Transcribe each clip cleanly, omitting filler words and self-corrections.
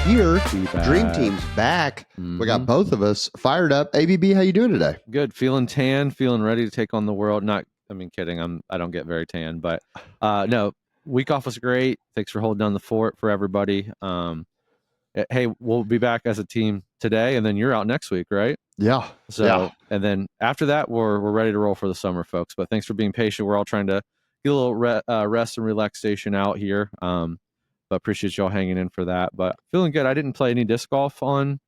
here. Dream Team's back. We got both of us fired up. ABB, how you doing today? Good. Feeling tan, feeling ready to take on the world. Kidding. I don't get very tan, but no, week off was great. Thanks for holding down the fort for everybody. Hey, we'll be back as a team today, and then you're out next week, right? Yeah. And then after that, we're ready to roll for the summer, folks. But thanks for being patient. We're all trying to get a little rest and relaxation out here. But appreciate y'all hanging in for that. But feeling good. I didn't play any disc golf on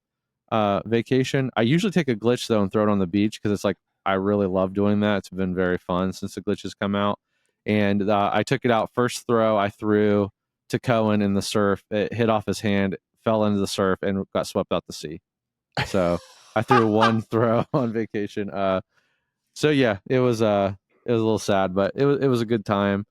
vacation. I usually take a glitch though and throw it on the beach because it's like I really love doing that. It's been very fun since the glitches come out. And I took it out first throw. I threw to Cohen in the surf. It hit off his hand, fell into the surf, and got swept out to sea. So I threw one throw on vacation. So yeah, it was a little sad, but it was a good time.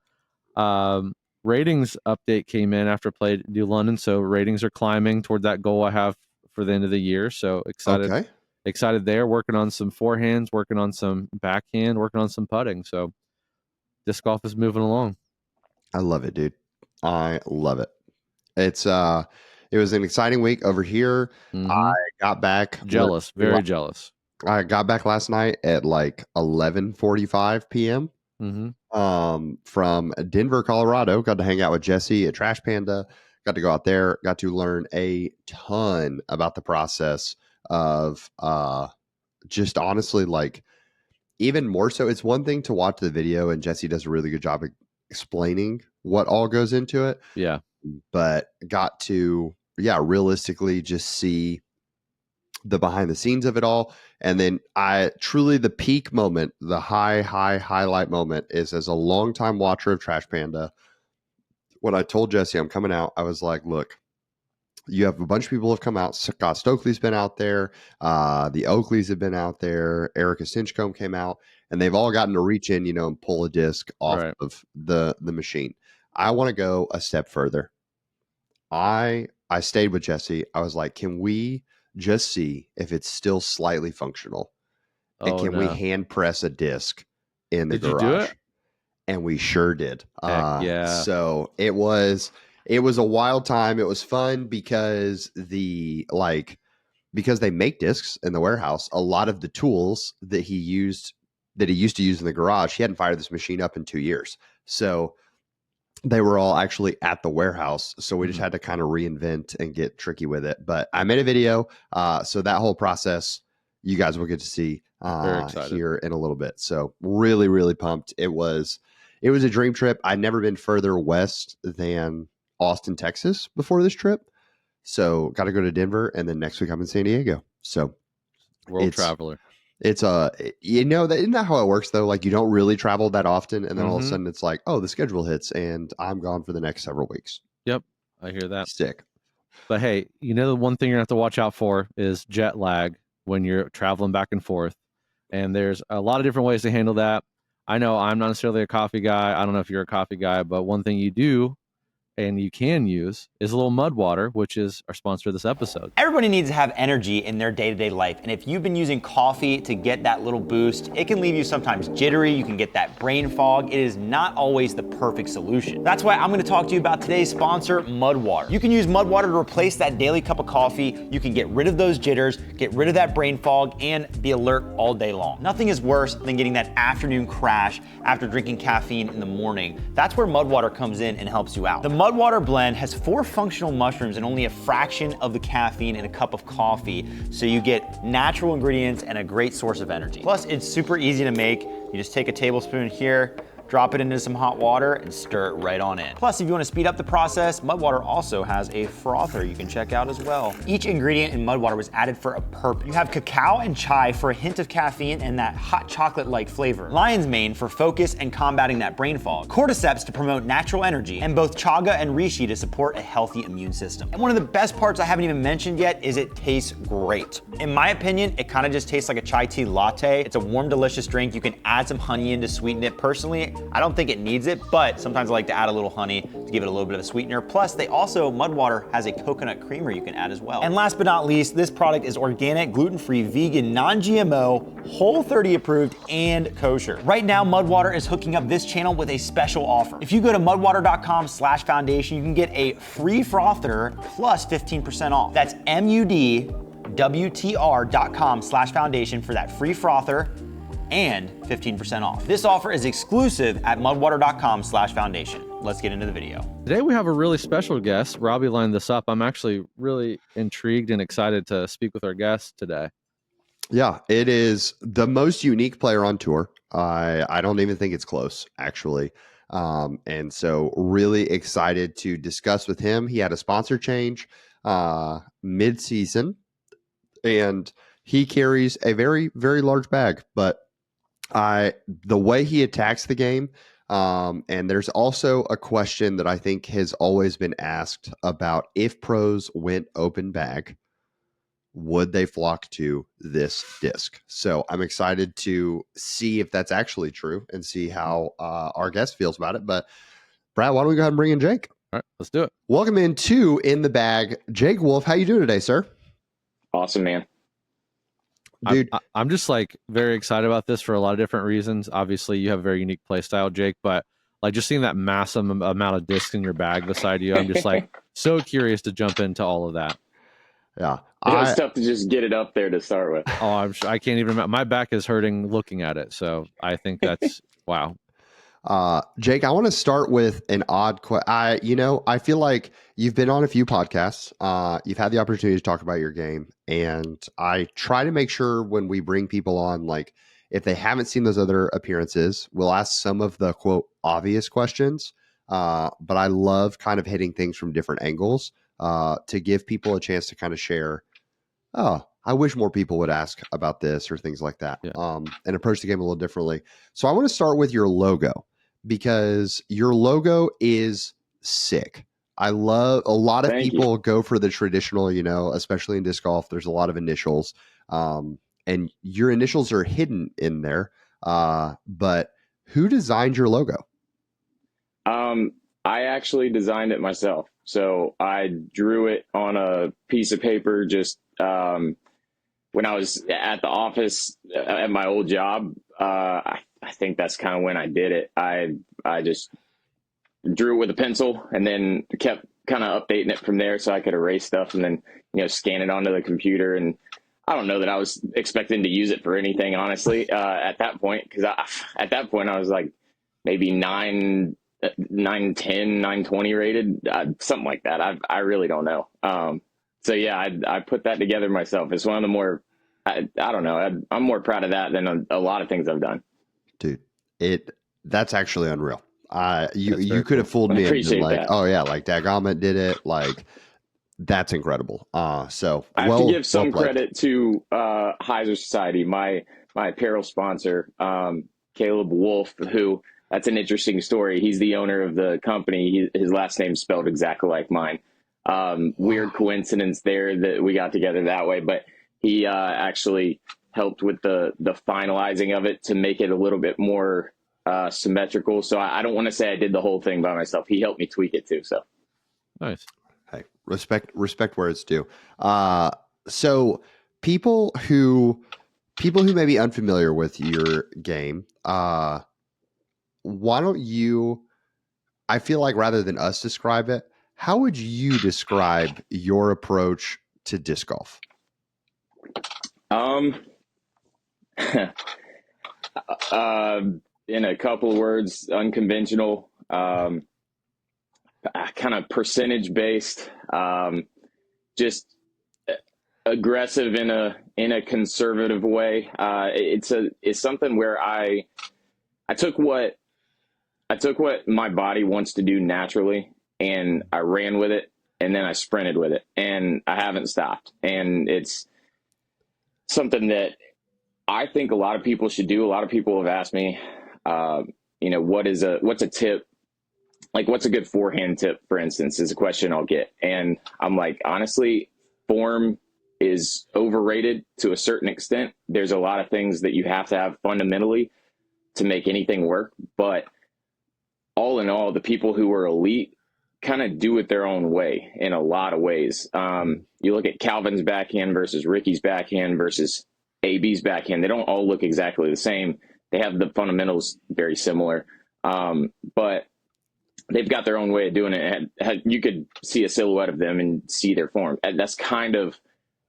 Ratings update came in after I played New London, so ratings are climbing toward that goal I have for the end of the year. So excited there. Working on some forehands, working on some backhand, working on some putting. So disc golf is moving along. I love it, dude. I love it. It was an exciting week over here. I got back very jealous. I got back last night at like 11:45 p.m. From Denver, Colorado. Got to hang out with Jesse at Trash Panda. Got to go out there. Got to learn a ton about the process of just honestly, like, even more so. It's one thing to watch the video, and Jesse does a really good job of explaining what all goes into it. Yeah. But got to, realistically just see the behind the scenes of it all. And then the peak moment, the highlight moment is, as a longtime watcher of Trash Panda, when I told Jesse I'm coming out, I was like, look, you have a bunch of people who have come out. Scott Stokely's been out there. The Oakleys have been out there. Erica Stinchcomb came out, and they've all gotten to reach in, and pull a disc off of the machine. I want to go a step further. I stayed with Jesse. I was like, can we just see if it's still slightly functional? And can we hand press a disc in the garage? Did you do it? And we sure did. Yeah. So it was a wild time. It was fun because because they make discs in the warehouse. A lot of the tools that he used to use in the garage, he hadn't fired this machine up in 2 years. So they were all actually at the warehouse. So we just had to kind of reinvent and get tricky with it. But I made a video. So that whole process, you guys will get to see here in a little bit. So really, really pumped. It was a dream trip. I'd never been further west than Austin, Texas before this trip. So got to go to Denver, and then next week I'm in San Diego. So world traveler. It's isn't that how it works though? Like, you don't really travel that often, and then all of a sudden it's like, oh, the schedule hits and I'm gone for the next several weeks. Yep. I hear that. Sick. But hey, the one thing you're gonna have to watch out for is jet lag when you're traveling back and forth. And there's a lot of different ways to handle that. I know I'm not necessarily a coffee guy. I don't know if you're a coffee guy, but one thing you do and you can use is a little mud water, which is our sponsor of this episode. Everybody needs to have energy in their day-to-day life, and if you've been using coffee to get that little boost, it can leave you sometimes jittery, you can get that brain fog. It is not always the perfect solution. That's why I'm gonna talk to you about today's sponsor, Mud Water. You can use Mud Water to replace that daily cup of coffee. You can get rid of those jitters, get rid of that brain fog, and be alert all day long. Nothing is worse than getting that afternoon crash after drinking caffeine in the morning. That's where Mud Water comes in and helps you out. The Mud Water blend has 4 functional mushrooms and only a fraction of the caffeine in a cup of coffee, so you get natural ingredients and a great source of energy. Plus, it's super easy to make. You just take a tablespoon here, drop it into some hot water, and stir it right on in. Plus, if you want to speed up the process, Mud Water also has a frother you can check out as well. Each ingredient in Mud Water was added for a purpose. You have cacao and chai for a hint of caffeine and that hot chocolate-like flavor. Lion's mane for focus and combating that brain fog. Cordyceps to promote natural energy, and both chaga and reishi to support a healthy immune system. And one of the best parts I haven't even mentioned yet is it tastes great. In my opinion, it kind of just tastes like a chai tea latte. It's a warm, delicious drink. You can add some honey in to sweeten it. Personally, I don't think it needs it, but sometimes I like to add a little honey to give it a little bit of a sweetener. Plus, Mud Water has a coconut creamer you can add as well. And last but not least, this product is organic, gluten-free, vegan, non-GMO, Whole30 approved, and kosher. Right now, Mud Water is hooking up this channel with a special offer. If you go to mudwater.com/foundation, you can get a free frother plus 15% off. That's mudwtr.com/foundation for that free frother and 15% off. This offer is exclusive at mudwater.com/foundation. Let's get into the video. Today we have a really special guest. Robbie lined this up. I'm actually really intrigued and excited to speak with our guest today. Yeah, it is the most unique player on tour. I don't even think it's close, actually. And so really excited to discuss with him. He had a sponsor change mid-season, and he carries a very, very large bag. But the way he attacks the game, and there's also a question that I think has always been asked about if pros went open bag, would they flock to this disc? So I'm excited to see if that's actually true and see how our guest feels about it. But Brad, why don't we go ahead and bring in Jake? All right, let's do it. Welcome into In the Bag, Jake Wolff. How you doing today, sir? Awesome, man. Dude, I'm just like very excited about this for a lot of different reasons. Obviously, you have a very unique play style, Jake, but like just seeing that massive amount of discs in your bag beside you, I'm just like so curious to jump into all of that. yeah. It was tough to just get it up there to start with. Oh, I can't even. My back is hurting looking at it. So I think that's wow. Jake, I want to start with an odd question. I feel like you've been on a few podcasts. You've had the opportunity to talk about your game, and I try to make sure when we bring people on, like if they haven't seen those other appearances, we'll ask some of the quote obvious questions. But I love kind of hitting things from different angles to give people a chance to kind of share. Oh, I wish more people would ask about this or things like that, Yeah. and approach the game a little differently. So I want to start with your logo, because your logo is sick. I love a lot of Thank people go for the traditional, especially in disc golf, there's a lot of initials, and your initials are hidden in there. But who designed your logo? I actually designed it myself. So I drew it on a piece of paper just when I was at the office at my old job. I think that's kind of when I did it. I just drew it with a pencil and then kept kind of updating it from there so I could erase stuff and then, scan it onto the computer. And I don't know that I was expecting to use it for anything, honestly, at that point, because at that point I was like maybe 910, 920 rated, something like that. I really don't know. So yeah, I put that together myself. It's one of the more, I don't know, I'm more proud of that than a lot of things I've done. Dude, that's actually unreal. You could cool. have fooled me and been like, that. oh yeah, like Dagomet did it. Like that's incredible. So I have to give some credit to Hyzer Society, my apparel sponsor, Caleb Wolff, who, that's an interesting story. He's the owner of the company. His last name's spelled exactly like mine. Weird coincidence there that we got together that way, but he actually helped with the finalizing of it to make it a little bit more symmetrical. So I don't want to say I did the whole thing by myself. He helped me tweak it too. So Nice. Hey, respect where it's due. So people who may be unfamiliar with your game, why don't you, I feel like rather than us describe it, how would you describe your approach to disc golf? In a couple of words, unconventional, kind of percentage based, just aggressive in a conservative way. It's something where I took what my body wants to do naturally and I ran with it, and then I sprinted with it, and I haven't stopped. And it's something that I think a lot of people should do. A lot of people have asked me, what's a tip? Like, what's a good forehand tip, for instance, is a question I'll get. And I'm like, honestly, form is overrated to a certain extent. There's a lot of things that you have to have fundamentally to make anything work. But all in all, the people who are elite kind of do it their own way in a lot of ways. You look at Calvin's backhand versus Ricky's backhand versus AB's backhand. They don't all look exactly the same. They have the fundamentals very similar, but they've got their own way of doing it. You could see a silhouette of them and see their form. And that's kind of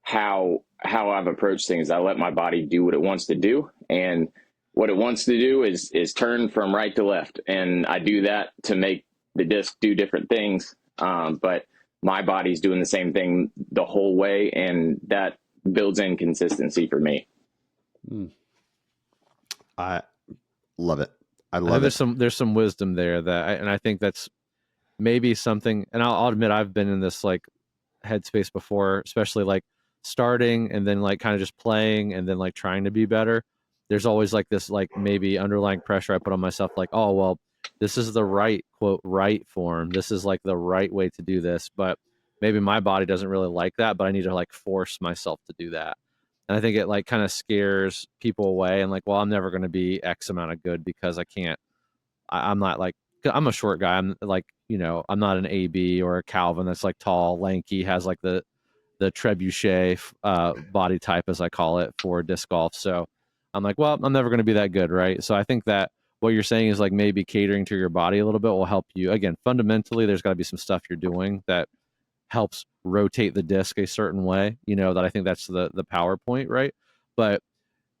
how I've approached things. I let my body do what it wants to do, and what it wants to do is turn from right to left, and I do that to make the disc do different things. But my body's doing the same thing the whole way, and that builds in consistency for me. I love it. I I love think there's some wisdom there and I think that's maybe something, and I'll admit I've been in this like headspace before, especially like starting and then like kind of just playing and then like trying to be better. There's always like this like maybe underlying pressure I put on myself, like, oh well, this is the right quote right form, this is like the right way to do this, but maybe my body doesn't really like that, but I need to like force myself to do that. And I think it like kind of scares people away, and like, well, I'm never going to be X amount of good because I can't, I'm not like, I'm a short guy. I'm like, you know, I'm not an AB or a Calvin that's like tall, lanky, has like the trebuchet body type, as I call it, for disc golf. So I'm like, well, I'm never going to be that good, right? So I think that what you're saying is like maybe catering to your body a little bit will help you. Again, fundamentally, there's got to be some stuff you're doing that helps rotate the disc a certain way, you know, that I think that's the PowerPoint, right? But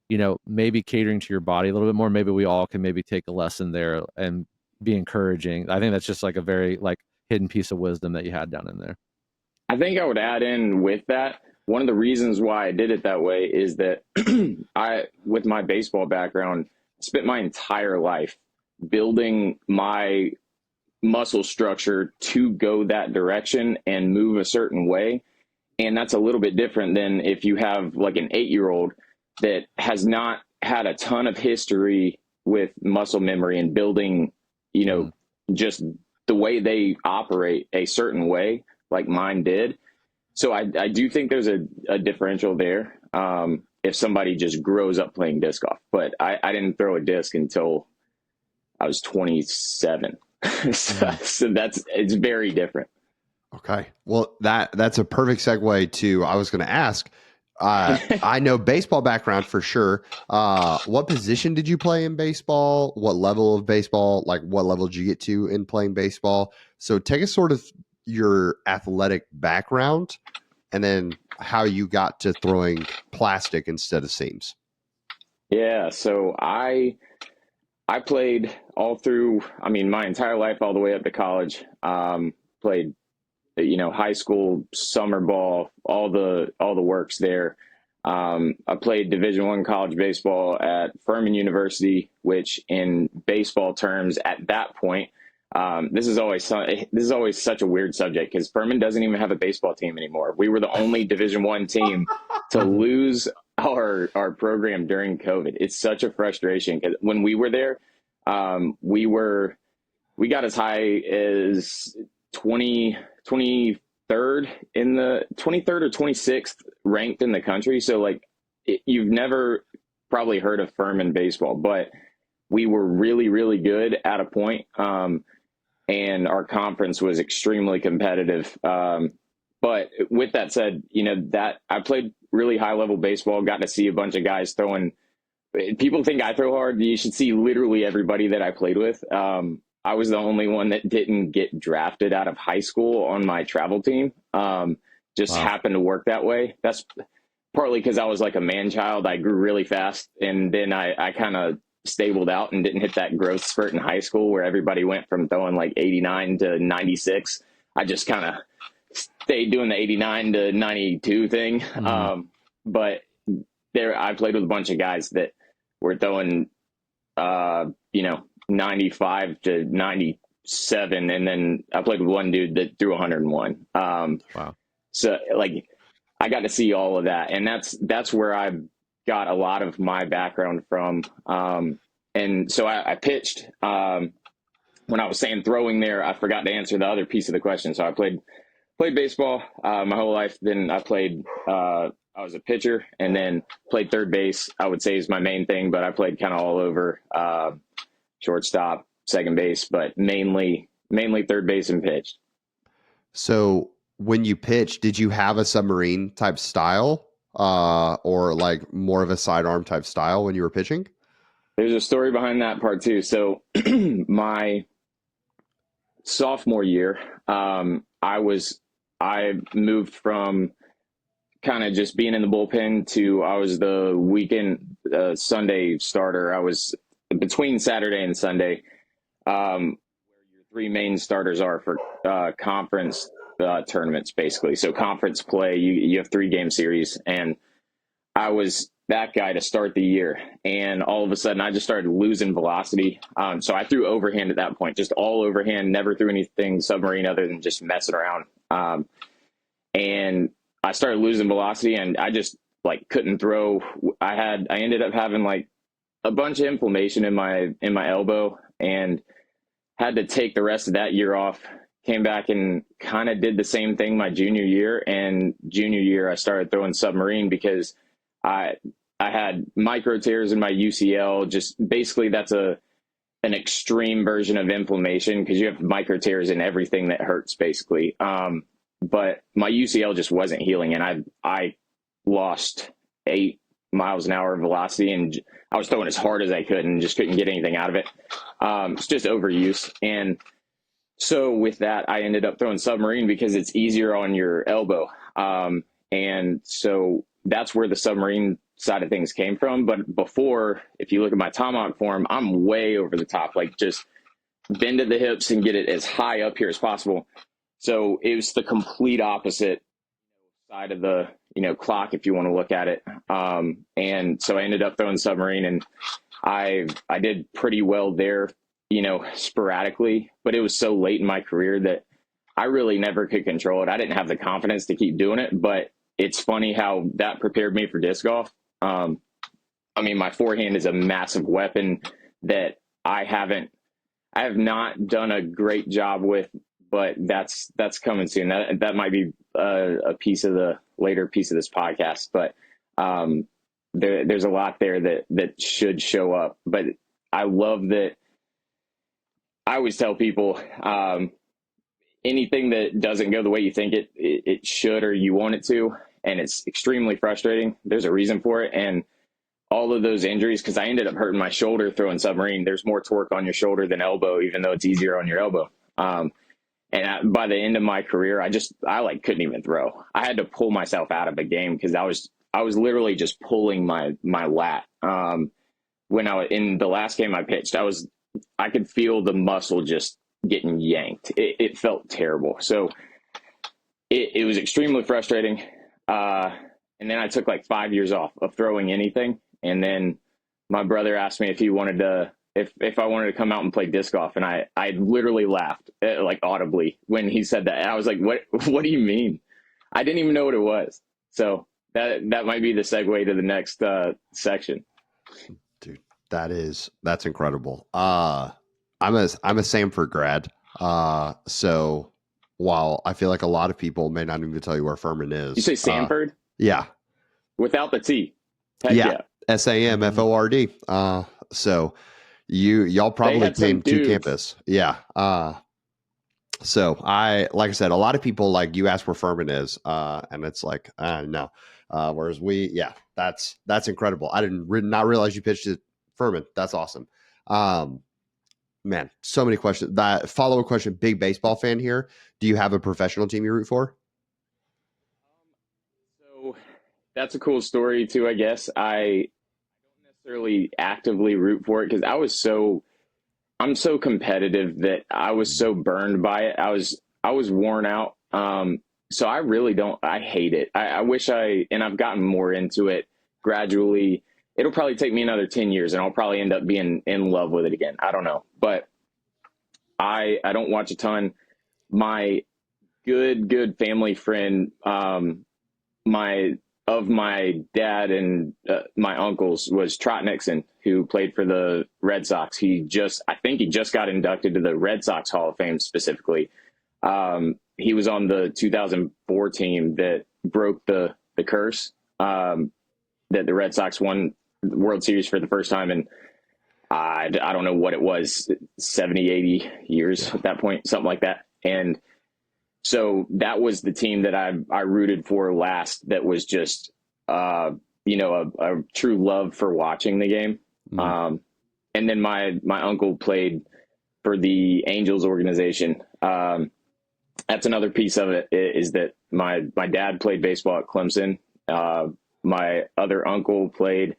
you know, maybe catering to your body a little bit more. Maybe we all can maybe take a lesson there and be encouraging. I think that's just like a very like hidden piece of wisdom that you had down in there. I think I would add in with that, one of the reasons why I did it that way is that with my baseball background, spent my entire life building my muscle structure to go that direction and move a certain way. And that's a little bit different than if you have like an 8-year-old that has not had a ton of history with muscle memory and building, you know, just the way they operate a certain way, like mine did. So I do think there's a differential there. If somebody just grows up playing disc golf, but I didn't throw a disc until I was 27. So it's very different. Okay. Well, that's a perfect segue to, I was going to ask, I know baseball background for sure. What position did you play in baseball? What level of baseball? Like what level did you get to in playing baseball? So take us sort of your athletic background and then how you got to throwing plastic instead of seams. Yeah. So I played all through, I mean, my entire life, all the way up to college. Played, you know, high school, summer ball, all the works there. I played Division I college baseball at Furman University, which in baseball terms at that point, this is always such a weird subject because Furman doesn't even have a baseball team anymore. We were the only Division I team to lose our program during COVID. It's such a frustration because when we were there, we got as high as 23rd in the 23rd or 26th ranked in the country. So like you've never probably heard of Furman baseball, but we were really, really good at a point. And our conference was extremely competitive. But with that said, you know, that I played really high level baseball, got to see a bunch of guys throwing. People think I throw hard. You should see literally everybody that I played with. I was the only one that didn't get drafted out of high school on my travel team. Just happened to work that way. That's partly because I was like a man child. I grew really fast, and then I kind of stabled out and didn't hit that growth spurt in high school where everybody went from throwing like 89 to 96. I just kind of stayed doing the 89 to 92 thing. But there, I played with a bunch of guys that were throwing, you know, 95 to 97. And then I played with one dude that threw 101. Wow. So like I got to see all of that. And that's where I got a lot of my background from. And so I pitched, when I was saying throwing there, I forgot to answer the other piece of the question. So I played baseball, my whole life. Then I played, I was a pitcher and then played third base, I would say is my main thing, but I played kind of all over, shortstop, second base, but mainly third base and pitched. So when you pitch, did you have a submarine type style, or like more of a sidearm type style when you were pitching? There's a story behind that part too. So my sophomore year, I moved from kind of just being in the bullpen to I was the weekend Sunday starter. I was between Saturday and Sunday, where your three main starters are for conference tournaments, basically. So conference play, you have 3-game series, and I was that guy to start the year. And all of a sudden, I just started losing velocity. So I threw overhand at that point, just all overhand, never threw anything submarine other than just messing around. And I started losing velocity, and I just like couldn't throw. I ended up having like a bunch of inflammation in my elbow, and had to take the rest of that year off. Came back and kind of did the same thing my junior year. And junior year, I started throwing submarine because I had micro tears in my UCL. Just basically, that's an extreme version of inflammation because you have micro tears in everything that hurts, basically. But my UCL just wasn't healing, and I lost 8 miles an hour velocity, and I was throwing as hard as I could and just couldn't get anything out of it. It's just overuse. And so with that, I ended up throwing submarine because it's easier on your elbow. And so that's where the submarine side of things came from. But before, if you look at my tomahawk form, I'm way over the top, like just bend at the hips and get it as high up here as possible. So it was the complete opposite side of the, clock, if you want to look at it. And so I ended up throwing submarine, and I did pretty well there, sporadically, but it was so late in my career that I really never could control it. I didn't have the confidence to keep doing it, but it's funny how that prepared me for disc golf. My forehand is a massive weapon that I have not done a great job with, but that's coming soon. That might be a piece of the later piece of this podcast, but there's a lot there that should show up. But I love that. I always tell people, anything that doesn't go the way you think it should or you want it to, and it's extremely frustrating, there's a reason for it. And all of those injuries, because I ended up hurting my shoulder throwing submarine. There's more torque on your shoulder than elbow, even though it's easier on your elbow. And by the end of my career, I couldn't even throw. I had to pull myself out of a game because I was literally just pulling my lat. When in the last game I pitched, I could feel the muscle just getting yanked. It felt terrible. So it was extremely frustrating. And then I took like 5 years off of throwing anything. And then my brother asked me if I wanted to come out and play disc golf. And I literally laughed like audibly when he said that. I was like, what do you mean? I didn't even know what it was. So that might be the segue to the next section. Dude, that's incredible. I'm a Samford grad. So while I feel like a lot of people may not even tell you where Furman is. You say Samford? Yeah. Without the T. Heck yeah. SAMFORD. So y'all probably came to campus. Yeah. So like I said, a lot of people like you ask where Furman is, and it's like, no. Whereas that's incredible. I did not realize you pitched at Furman. That's awesome. Man, so many questions. That follow-up question, big baseball fan here. Do you have a professional team you root for? So that's a cool story too, I guess. I don't necessarily actively root for it because I'm so competitive that I was so burned by it. I was worn out. So I really don't, I hate it. I wish and I've gotten more into it gradually. It'll probably take me another 10 years and I'll probably end up being in love with it again. I don't know, but I don't watch a ton. My good family friend, my dad and my uncles was Trot Nixon, who played for the Red Sox. I think he just got inducted to the Red Sox Hall of Fame specifically. He was on the 2004 team that broke the curse, that the Red Sox won the World Series for the first time. And I don't know what it was, 70, 80 years at that point, something like that. And so that was the team that I rooted for last. That was just, a true love for watching the game. Mm. And then my uncle played for the Angels organization. That's another piece of it, is that my dad played baseball at Clemson. My other uncle played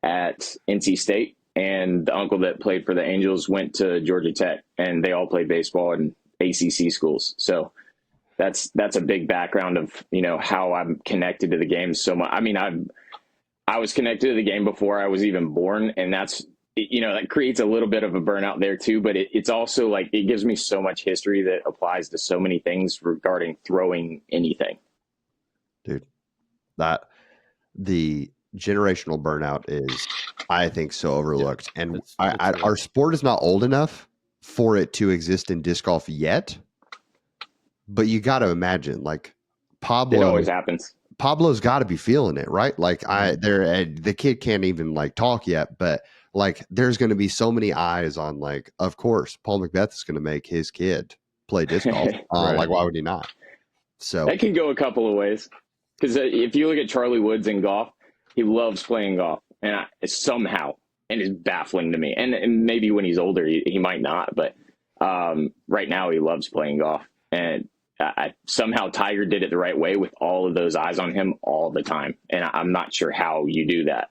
at NC State, and the uncle that played for the Angels went to Georgia Tech, and they all played baseball in ACC schools. So that's a big background of, how I'm connected to the game so much. I mean, I was connected to the game before I was even born, and that's, that creates a little bit of a burnout there too. But it's also like, it gives me so much history that applies to so many things regarding throwing anything. Dude, that the generational burnout is, I think, so overlooked. And it's our sport is not old enough for it to exist in disc golf yet. But you got to imagine, like, Pablo. It always happens. Pablo's got to be feeling it, right? Like, the kid can't even like talk yet, but like, there's going to be so many eyes on, like, of course, Paul Macbeth is going to make his kid play disc golf. Right. Like, why would he not? So that can go a couple of ways. Because if you look at Charlie Woods in golf, he loves playing golf, and somehow, and it's baffling to me. And maybe when he's older, he might not, but right now he loves playing golf. And somehow Tiger did it the right way with all of those eyes on him all the time. And I'm not sure how you do that.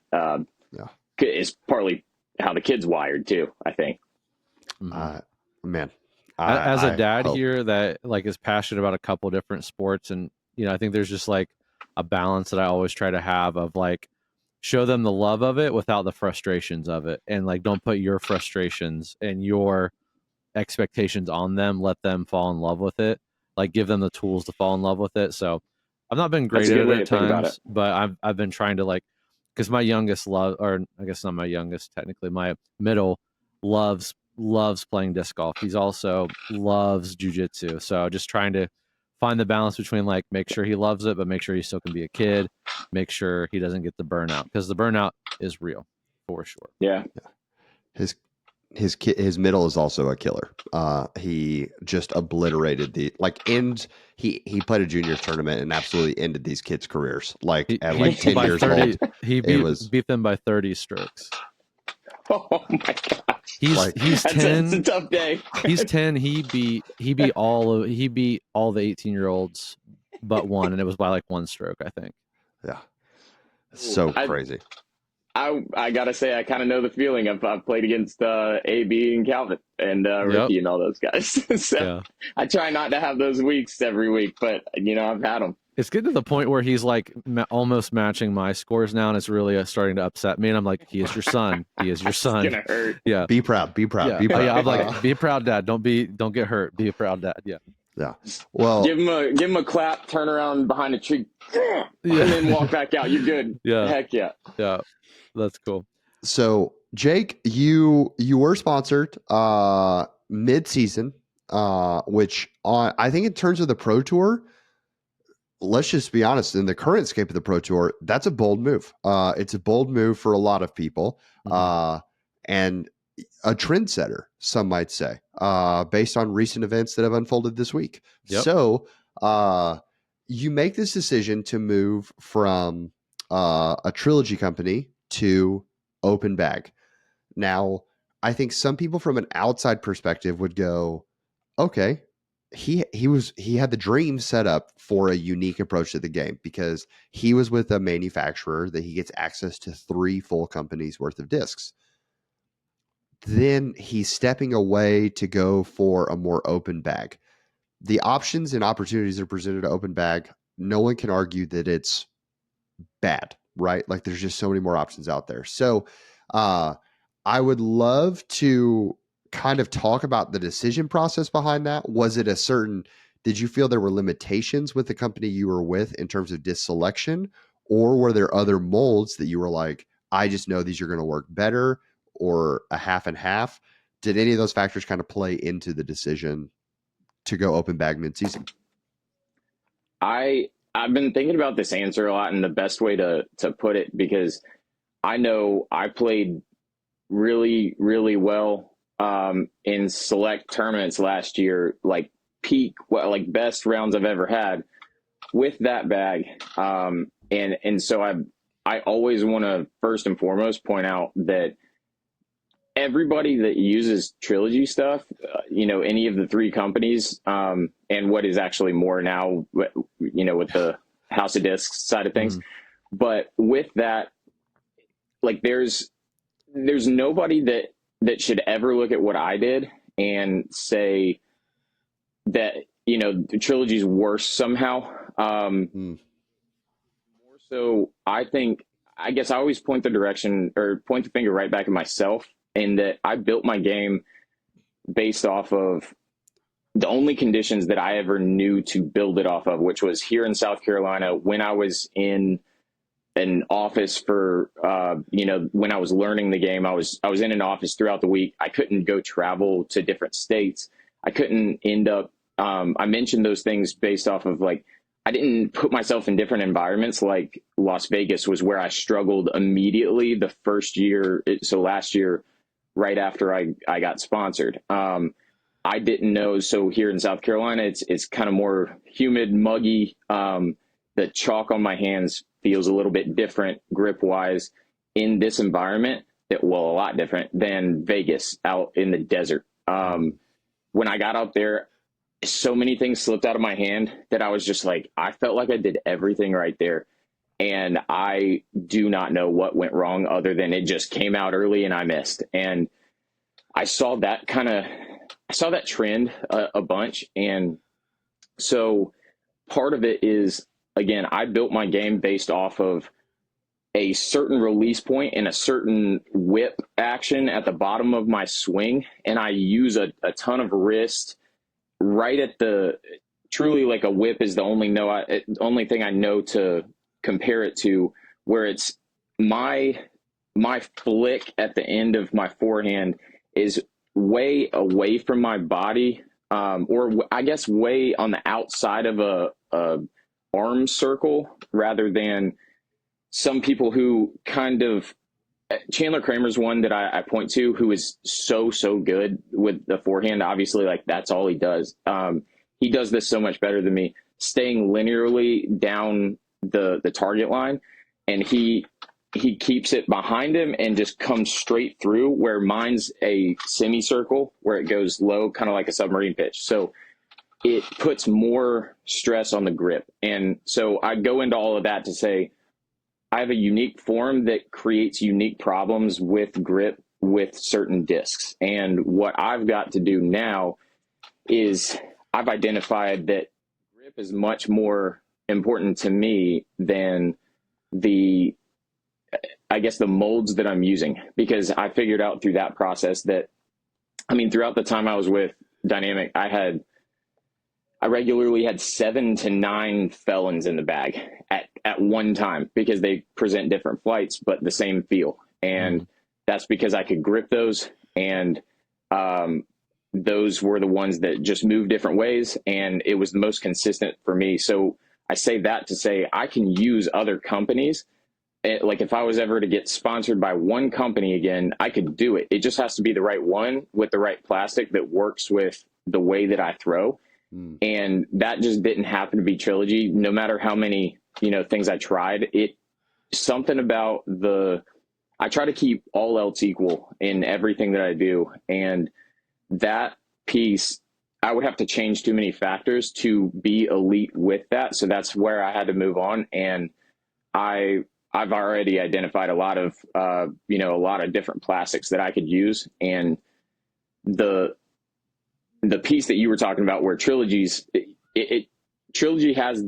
It's partly how the kid's wired too, I think. Man, as a dad hope. here that like is passionate about a couple different sports, and I think there's just like a balance that I always try to have of like show them the love of it without the frustrations of it, and like don't put your frustrations and your expectations on them. Let them fall in love with it. Like give them the tools to fall in love with it. So I've not been great at it at times, but I've been trying to, like, because my youngest or I guess not my youngest technically, my middle loves playing disc golf. He's also loves jujitsu. So just trying to find the balance between like make sure he loves it, but make sure he still can be a kid. Make sure he doesn't get the burnout, because the burnout is real for sure. Yeah. His middle is also a killer. He just obliterated he played a junior tournament and absolutely ended these kids' careers. Like at 10 years 30, old, he beat them by 30 strokes. Oh my gosh. He's 10. It's a tough day. He's 10. He beat all the 18-year-olds but one, and it was by like one stroke, I think. Yeah. So crazy. I gotta say, I kind of know the feeling. I've played against AB and Calvin and Ricky and all those guys. So I try not to have those weeks every week, but I've had them. It's getting to the point where he's like almost matching my scores now, and it's really starting to upset me. And I'm like, he is your son. He is your son. It's gonna hurt. Yeah. Be proud. Be proud. Yeah. Be proud. Yeah, I'm like, be a proud dad. Don't get hurt. Be a proud dad. Yeah. Yeah. Well, give him a clap, turn around behind a tree, and then walk back out. You're good. Yeah. Heck yeah. Yeah. That's cool. So Jake, you were sponsored mid-season, which I think in terms of the Pro Tour, let's just be honest, in the current scape of the Pro Tour, that's a bold move. It's a bold move for a lot of people, and a trendsetter, some might say, based on recent events that have unfolded this week. Yep. So you make this decision to move from a trilogy company to open bag. Now, I think some people from an outside perspective would go, okay, he had the dream set up for a unique approach to the game because he was with a manufacturer that he gets access to 3 full companies worth of discs. Then he's stepping away to go for a more open bag. The options and opportunities that are presented to open bag, no one can argue that it's bad, right? Like there's just so many more options out there. So I would love to kind of talk about the decision process behind that. Was it did you feel there were limitations with the company you were with in terms of disc selection, or were there other molds that you were like, I just know these are going to work better, or a half and half? Did any of those factors kind of play into the decision to go open bag mid-season? I've been thinking about this answer a lot, and the best way to put it, because I know I played really, really well in select tournaments last year, like peak, like best rounds I've ever had with that bag. And so I always want to first and foremost point out that everybody that uses Trilogy stuff, any of the three companies, and what is actually more now, with the House of Discs side of things. But with that, like there's nobody that should ever look at what I did and say that, the Trilogy's worse somehow. More so, I guess I always point the finger right back at myself, in that I built my game based off of the only conditions that I ever knew to build it off of, which was here in South Carolina when I was in an office for, when I was learning the game. I was in an office throughout the week. I couldn't go travel to different states. I couldn't end up, I mentioned those things based off of, like, I didn't put myself in different environments. Like Las Vegas was where I struggled immediately the first year. So last year, right after I got sponsored, I didn't know. So here in South Carolina, it's kind of more humid, muggy. The chalk on my hands feels a little bit different grip wise in this environment, a lot different than Vegas out in the desert. When I got out there, so many things slipped out of my hand that I was just like, I felt like I did everything right there. And I do not know what went wrong, other than it just came out early and I missed. And I saw that trend a bunch. And so part of it is, again, I built my game based off of a certain release point and a certain whip action at the bottom of my swing. And I use a ton of wrist right at truly, like a whip is the only thing I know to compare it to, where it's my flick at the end of my forehand is way away from my body, or I guess way on the outside of a arm circle, rather than some people who kind of, Chandler Kramer's one that I point to, who is so good with the forehand. Obviously, like, that's all he does. He does this so much better than me, staying linearly down the target line, and he keeps it behind him and just comes straight through, where mine's a semicircle where it goes low, kind of like a submarine pitch. So it puts more stress on the grip. And so I go into all of that to say, I have a unique form that creates unique problems with grip with certain discs. And what I've got to do now is I've identified that grip is much more important to me than the molds that I'm using, because I figured out through that process that, throughout the time I was with Dynamic, I regularly had 7 to 9 felons in the bag at one time, because they present different flights, but the same feel. And that's because I could grip those. And those were the ones that just moved different ways. And it was the most consistent for me. So I say that to say I can use other companies. Like, if I was ever to get sponsored by one company again, I could do it. It just has to be the right one with the right plastic that works with the way that I throw. And that just didn't happen to be Trilogy. No matter how many, things I tried, something about I try to keep all else equal in everything that I do. And that piece, I would have to change too many factors to be elite with that. So that's where I had to move on. And I've already identified a lot of different plastics that I could use. And the piece that you were talking about, where Trilogy has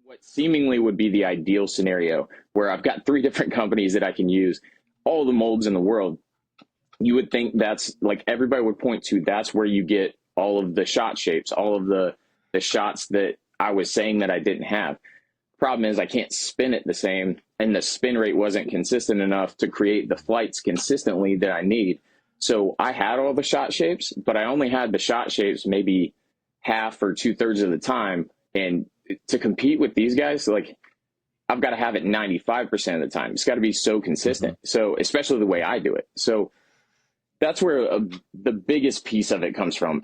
what seemingly would be the ideal scenario, where I've got 3 different companies that I can use, all the molds in the world. You would think that's, like, everybody would point to, that's where you get all of the shot shapes, all of the shots that I was saying that I didn't have. Problem is, I can't spin it the same, and the spin rate wasn't consistent enough to create the flights consistently that I need. So I had all the shot shapes, but I only had the shot shapes maybe half or 2/3 of the time. And to compete with these guys, like, I've got to have it 95% of the time. It's got to be so consistent. So especially the way I do it. So that's where the biggest piece of it comes from.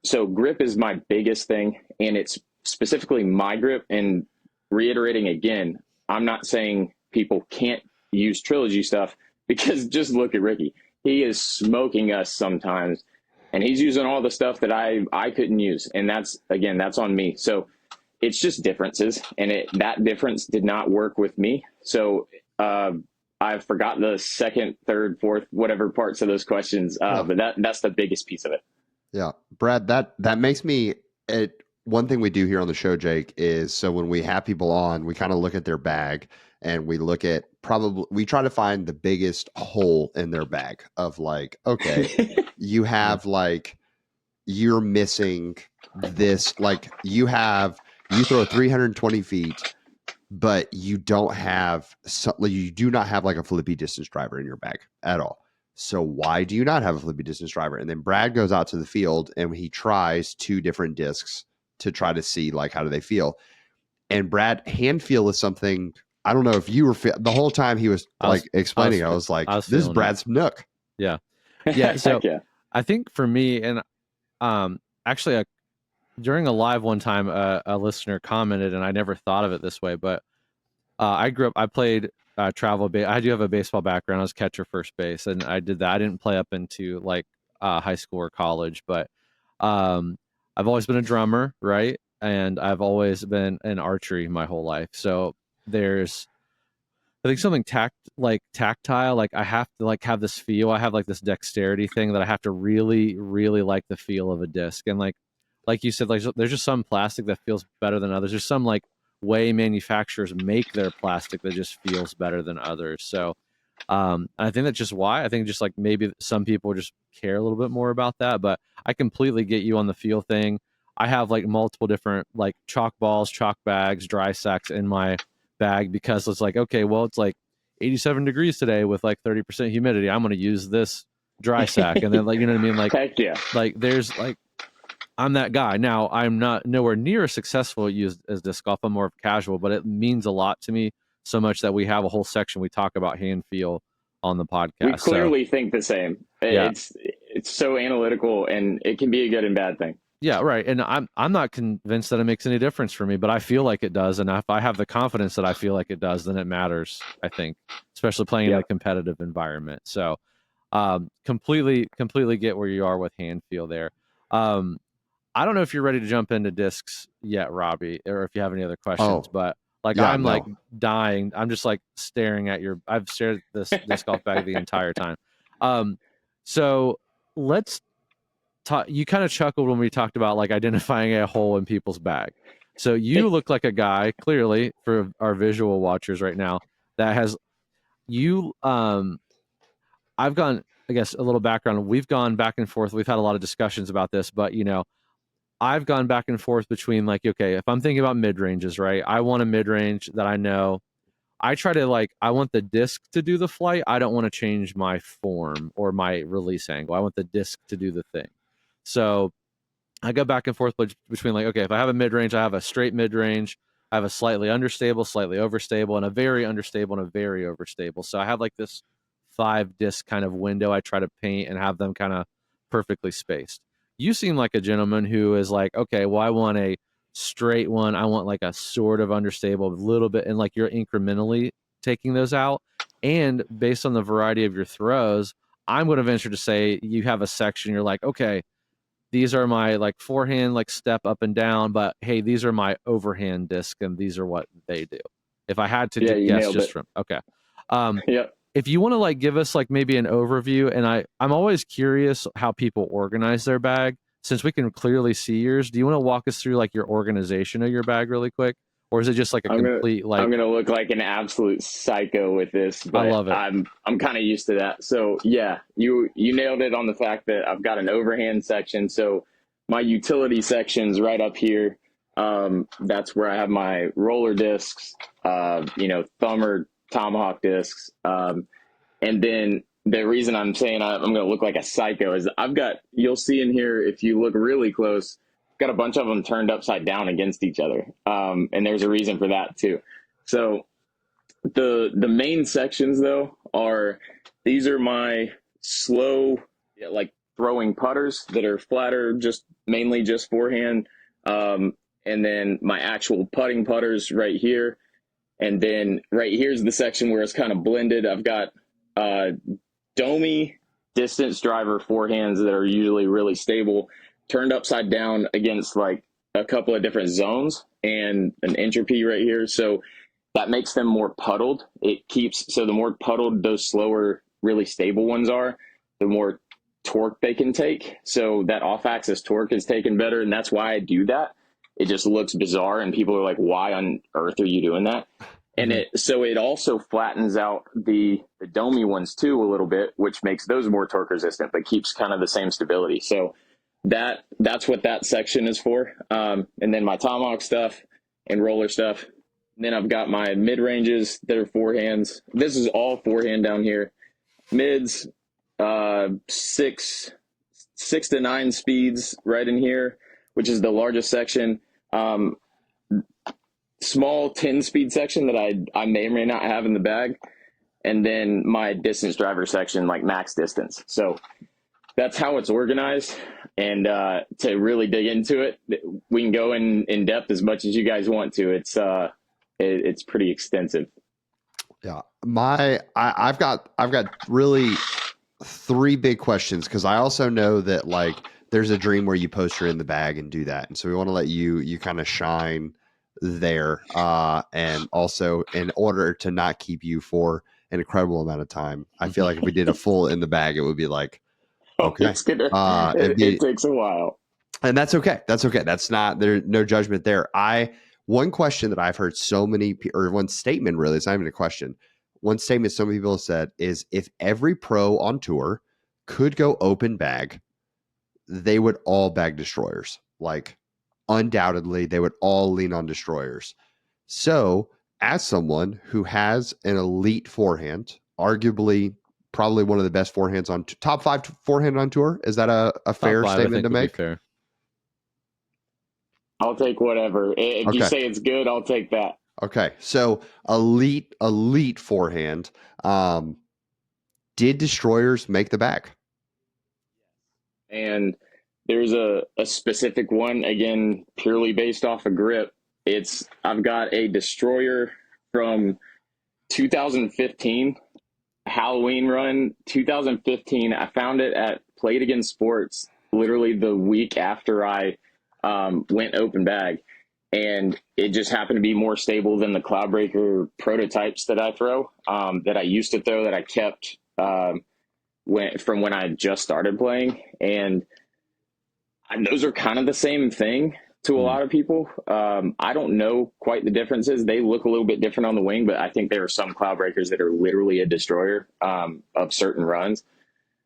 So grip is my biggest thing, and it's specifically my grip. And reiterating again, I'm not saying people can't use Trilogy stuff, because just look at Ricky. He is smoking us sometimes, and he's using all the stuff that I couldn't use. And that's on me. So it's just differences, and that difference did not work with me. So I forgot the second, third, fourth, whatever parts of those questions, but that's the biggest piece of it. Yeah, Brad, that makes me one thing we do here on the show, Jake, is so when we have people on, we kind of look at their bag and we look at we try to find the biggest hole in their bag of like, okay, you have like, you're missing this, like you throw 320 feet, but you don't have, you do not have like a flippy distance driver in your bag at all. So why do you not have a flippy distance driver? And then Brad goes out to the field and he tries 2 different discs to try to see like, how do they feel? And Brad, hand feel is something, I don't know if you were the whole time he was like explaining, I was like, this is Brad's nook. Yeah. Yeah. So yeah. I think for me, and actually during a live one time, a listener commented, and I never thought of it this way, but I played travel. I do have a baseball background. I was catcher, first base, and I did that. I didn't play up into like high school or college, but I've always been a drummer, right? And I've always been in archery my whole life. So there's, I think something tactile. Like I have to like have this feel. I have like this dexterity thing that I have to really, really like the feel of a disc. And like you said, like there's just some plastic that feels better than others. There's some like way manufacturers make their plastic that just feels better than others. So I think that's just why. I think just like maybe some people just care a little bit more about that, but I completely get you on the feel thing. I have like multiple different like chalk balls, chalk bags, dry sacks in my bag, because it's like, okay, well, it's like 87 degrees today with like 30% humidity. I'm going to use this dry sack. And then like, you know what I mean? Like, heck yeah. Like there's like, I'm that guy. Now I'm not nowhere near as successful as disc golf. I'm more of casual, but it means a lot to me, so much that we have a whole section we talk about hand feel on the podcast. We clearly think the same. It's so analytical, and it can be a good and bad thing. Yeah, right. And I'm not convinced that it makes any difference for me, but I feel like it does. And if I have the confidence that I feel like it does, then it matters, I think, especially playing in a competitive environment. So completely get where you are with hand feel there. I don't know if you're ready to jump into discs yet, Robbie, or if you have any other questions, but like like dying. I'm just like staring at I've stared at this disc golf bag the entire time. So let's talk. You kind of chuckled when we talked about like identifying a hole in people's bag. So you look like a guy, clearly for our visual watchers right now, that has I've gone, I guess, a little background. We've gone back and forth. We've had a lot of discussions about this, but I've gone back and forth between like, okay, if I'm thinking about mid ranges, right? I want a mid range that I know. I try to I want the disc to do the flight. I don't want to change my form or my release angle. I want the disc to do the thing. So I go back and forth between like, okay, if I have a mid range, I have a straight mid range. I have a slightly understable, slightly overstable, and a very understable and a very overstable. So I have like this 5 disc kind of window I try to paint and have them kind of perfectly spaced. You seem like a gentleman who is like, okay, well, I want a straight one. I want like a sort of understable, a little bit, and like you're incrementally taking those out. And based on the variety of your throws, I'm going to venture to say you have a section. You're like, okay, these are my like forehand, like step up and down, but hey, these are my overhand disc, and these are what they do. If I had to guess just from, okay. If you want to like give us like maybe an overview, and I'm always curious how people organize their bag, since we can clearly see yours. Do you want to walk us through like your organization of your bag really quick? Or is it just like I'm gonna look like an absolute psycho with this, but I love it. I'm kind of used to that. So yeah, you nailed it on the fact that I've got an overhand section. So my utility section's right up here. That's where I have my roller discs, thumb or tomahawk discs. And then the reason I'm saying I'm going to look like a psycho is you'll see in here, if you look really close, got a bunch of them turned upside down against each other. And there's a reason for that too. So the main sections though these are my slow, like throwing putters that are flatter, just mainly just forehand. And then my actual putting putters right here. And then right here's the section where it's kind of blended. I've got domey distance driver forehands that are usually really stable, turned upside down against like a couple of different zones and an entropy right here. So that makes them more puddled. So the more puddled those slower, really stable ones are, the more torque they can take. So that off-axis torque is taken better, and that's why I do that. It just looks bizarre, and people are like, why on earth are you doing that? And it also flattens out the domey ones too a little bit, which makes those more torque resistant, but keeps kind of the same stability. So that's what that section is for. And then my tomahawk stuff and roller stuff. And then I've got my mid ranges that are forehands. This is all forehand down here. Mids, 6 to 9 speeds right in here, which is the largest section. Small 10-speed section that I may or may not have in the bag, and then my distance driver section, like max distance. So that's how it's organized. And to really dig into it, we can go in depth as much as you guys want to. It's pretty extensive. Yeah, I've got really 3 big questions, because I also know that like there's a dream where you post her in the bag and do that, and so we want to let you kind of shine there, and also in order to not keep you for an incredible amount of time. I feel like if we did a full in the bag, it would be like, okay, it takes a while, and that's okay. That's not, there's no judgment there. One question that I've heard so many, or one statement really, it's not even a question. One statement so many people have said is, if every pro on tour could go open bag, they would all bag destroyers. Like, undoubtedly, they would all lean on destroyers. So, as someone who has an elite forehand, arguably probably one of the best forehands on top 5 forehand on tour, is that a fair statement to make? Fair. I'll take whatever. If you say it's good, I'll take that. Okay, so elite forehand. Did destroyers make the bag? And there's a specific one, again, purely based off of grip. I've got a destroyer from 2015, Halloween run, 2015. I found it at Played Against Sports, literally the week after I went open bag. And it just happened to be more stable than the Cloudbreaker prototypes that I throw, that I used to throw, that I kept from when I just started playing. And those are kind of the same thing to a lot of people. I don't know quite the differences. They look a little bit different on the wing, but I think there are some Cloudbreakers that are literally a destroyer of certain runs.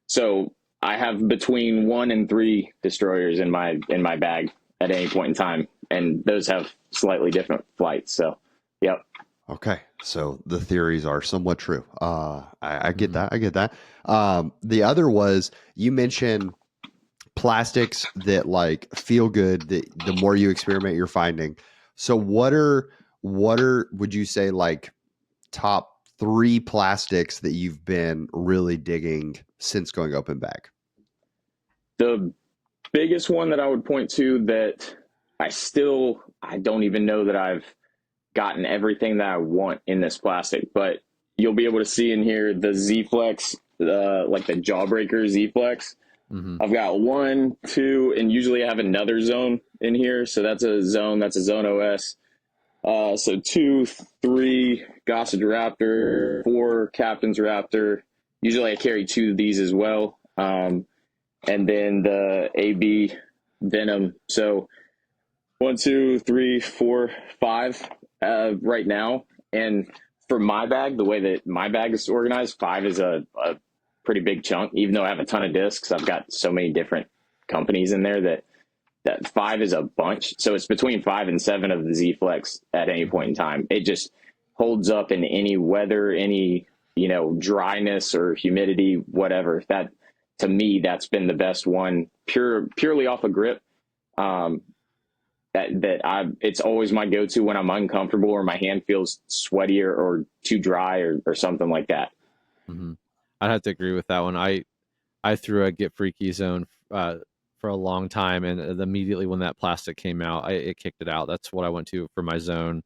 So I have between 1 and 3 destroyers in my bag at any point in time, and those have slightly different flights. So, yep. Okay, so the theories are somewhat true. I get that. I get that. The other was, you mentioned plastics that like feel good, that the more you experiment, you're finding. So what are would you say like top 3 plastics that you've been really digging since going open bag? The biggest one that I would point to that I don't even know that I've gotten everything that I want in this plastic, but you'll be able to see in here the Z-Flex, like the Jawbreaker Z-Flex. I've got 1, 2, and usually I have another zone in here. So that's a zone OS. So 2, 3 Gossage Raptor, 4 Captain's Raptor. Usually I carry 2 of these as well. And then the AB Venom. So 1, 2, 3, 4, 5 right now. And for my bag, the way that my bag is organized, 5 is a pretty big chunk. Even though I have a ton of discs, I've got so many different companies in there that 5 is a bunch. So it's between 5 and 7 of the Z-Flex at any point in time. It just holds up in any weather, any dryness or humidity, whatever. That, to me, that's been the best one, purely off of grip. And it's always my go-to when I'm uncomfortable or my hand feels sweaty or too dry or something like that. Mm-hmm. I'd have to agree with that one. I threw a Get Freaky zone for a long time, and immediately when that plastic came out, it kicked it out. That's what I went to for my zone,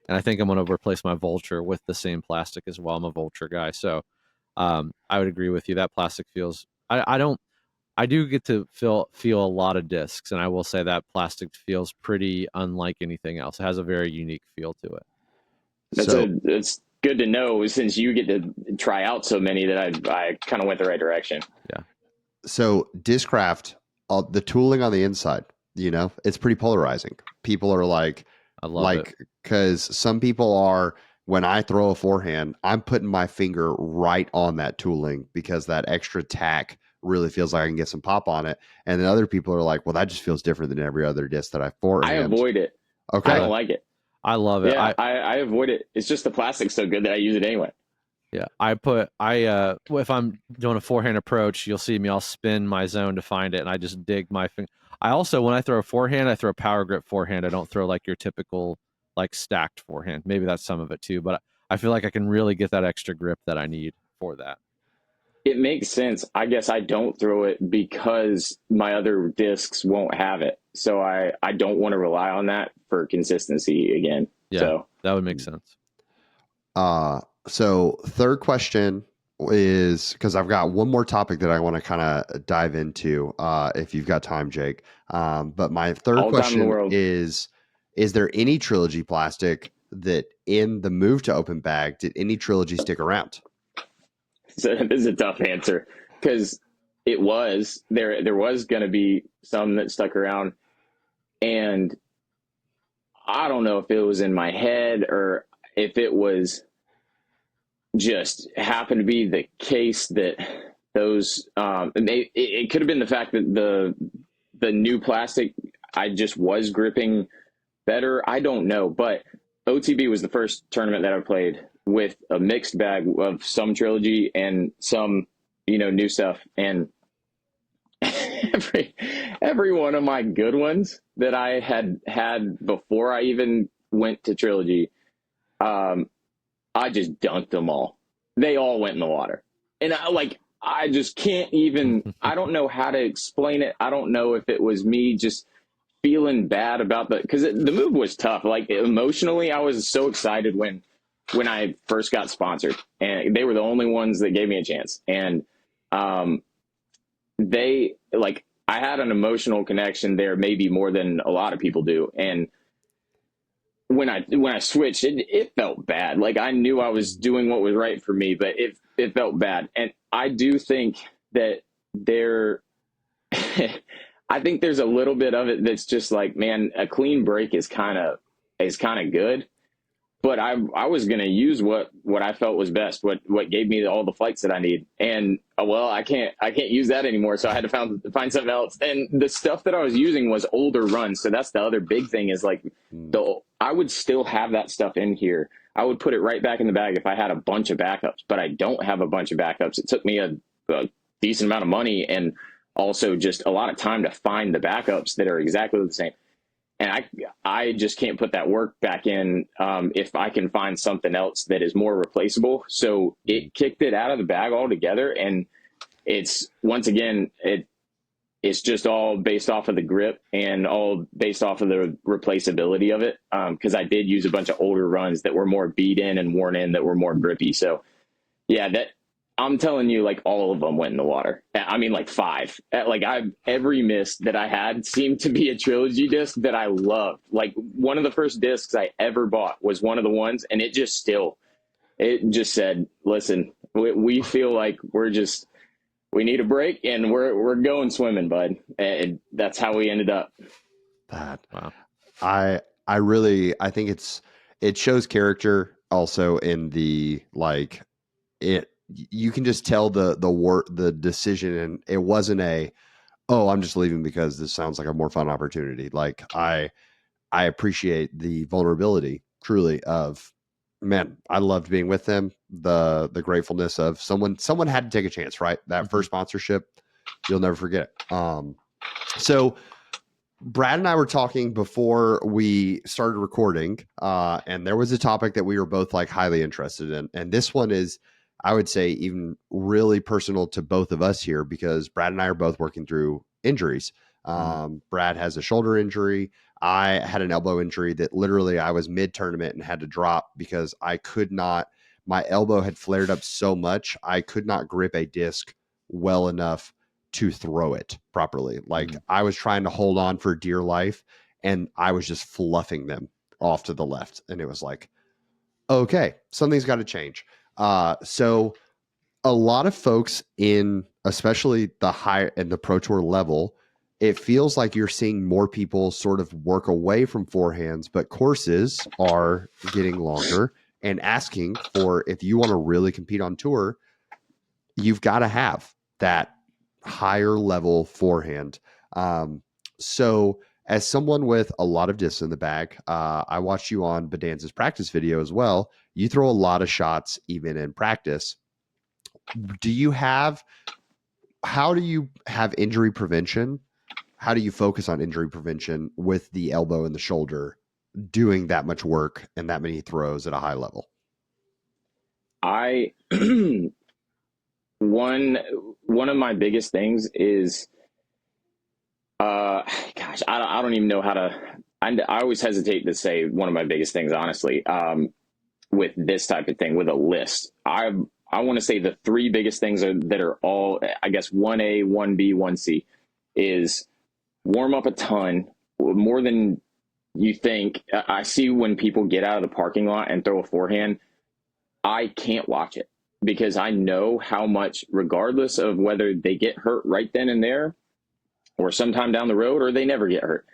and I think I'm going to replace my Vulture with the same plastic as well. I'm a Vulture guy, so I would agree with you. That plastic feels. I do get to feel a lot of discs, and I will say that plastic feels pretty unlike anything else. It has a very unique feel to it. It's good to know, since you get to try out so many, that I kind of went the right direction. Yeah. So Discraft, the tooling on the inside, it's pretty polarizing. People are like, I love it. because some people are, when I throw a forehand, I'm putting my finger right on that tooling because that extra tack really feels like I can get some pop on it. And then other people are like, well, that just feels different than every other disc that I forehand. I avoid it. Okay. I don't like it. I love it. Yeah, I avoid it. It's just the plastic's so good that I use it anyway. Yeah, if I'm doing a forehand approach, you'll see me, I'll spin my zone to find it, and I just dig my finger. I also, when I throw a forehand, I throw a power grip forehand. I don't throw like your typical like stacked forehand. Maybe that's some of it too, but I feel like I can really get that extra grip that I need for that. It makes sense. I guess I don't throw it because my other discs won't have it. So I don't want to rely on that for consistency again. Yeah, so that would make sense. So third question is, because I've got one more topic that I want to kind of dive into, if you've got time, Jake. But my third question is there any Trilogy plastic that in the move to open bag, did any Trilogy stick around? So this is a tough answer, because there was going to be some that stuck around, and I don't know if it was in my head or if it was just happened to be the case that those it could have been the fact that the new plastic, I just was gripping better. I don't know, but OTB was the first tournament that I played with a mixed bag of some Trilogy and some new stuff, and every one of my good ones that I had before I even went to Trilogy, I just dunked them all. They all went in the water. And I just can't even, I don't know how to explain it. I don't know if it was me just feeling bad about because the move was tough. Like, emotionally, I was so excited when I first got sponsored, and they were the only ones that gave me a chance. And I had an emotional connection there, maybe more than a lot of people do. And when I switched, it felt bad. Like, I knew I was doing what was right for me, but it felt bad. And I do think that I think there's a little bit of it that's just like, man, a clean break is kind of good. But I was going to use what I felt was best, what gave me all the flights that I need. And well, I can't use that anymore. So I had to find something else. And the stuff that I was using was older runs. So that's the other big thing, is like I would still have that stuff in here. I would put it right back in the bag if I had a bunch of backups, but I don't have a bunch of backups. It took me a decent amount of money and also just a lot of time to find the backups that are exactly the same. And I just can't put that work back in if I can find something else that is more replaceable. So it kicked it out of the bag altogether. And it's, once again, it's just all based off of the grip and all based off of the replaceability of it. Because I did use a bunch of older runs that were more beat in and worn in, that were more grippy. So yeah, I'm telling you, like, all of them went in the water. I mean, like 5. Like, every miss that I had seemed to be a Trilogy disc that I loved. Like, one of the first discs I ever bought was one of the ones, and it just said, listen, we feel like we need a break, and we're going swimming, bud. And that's how we ended up. Wow. I think it shows character also in the, like, you can just tell the decision, and it wasn't I'm just leaving because this sounds like a more fun opportunity. Like, I appreciate the vulnerability, truly, of, man, I loved being with them. The gratefulness of someone had to take a chance, right? That first sponsorship, you'll never forget. So Brad and I were talking before we started recording, and there was a topic that we were both like highly interested in. And this one is, I would say, even really personal to both of us here because Brad and I are both working through injuries. Brad has a shoulder injury. I had an elbow injury that literally I was mid tournament and had to drop because I could not, my elbow had flared up so much, I could not grip a disc well enough to throw it properly. Like I was trying to hold on for dear life and I was just fluffing them off to the left. And it was like, okay, something's got to change. So a lot of folks in, especially the high and the Pro Tour level, it feels like you're seeing more people sort of work away from forehands, but courses are getting longer and asking for, if you want to really compete on tour, you've got to have that higher level forehand. So as someone with a lot of discs in the bag, I watched you on Bedanza's practice video as well. You throw a lot of shots even in practice. How do you have injury prevention? How do you focus on injury prevention with the elbow and the shoulder doing that much work and that many throws at a high level? One of my biggest things is gosh, I don't even know how to. I always hesitate to say one of my biggest things, honestly, with this type of thing, with a list. I want to say the three biggest things that are all, I guess, 1A, 1B, 1C is warm up a ton, more than you think. I see when people get out of the parking lot and throw a forehand, I can't watch it because I know how much, regardless of whether they get hurt right then and there or sometime down the road or they never get hurt,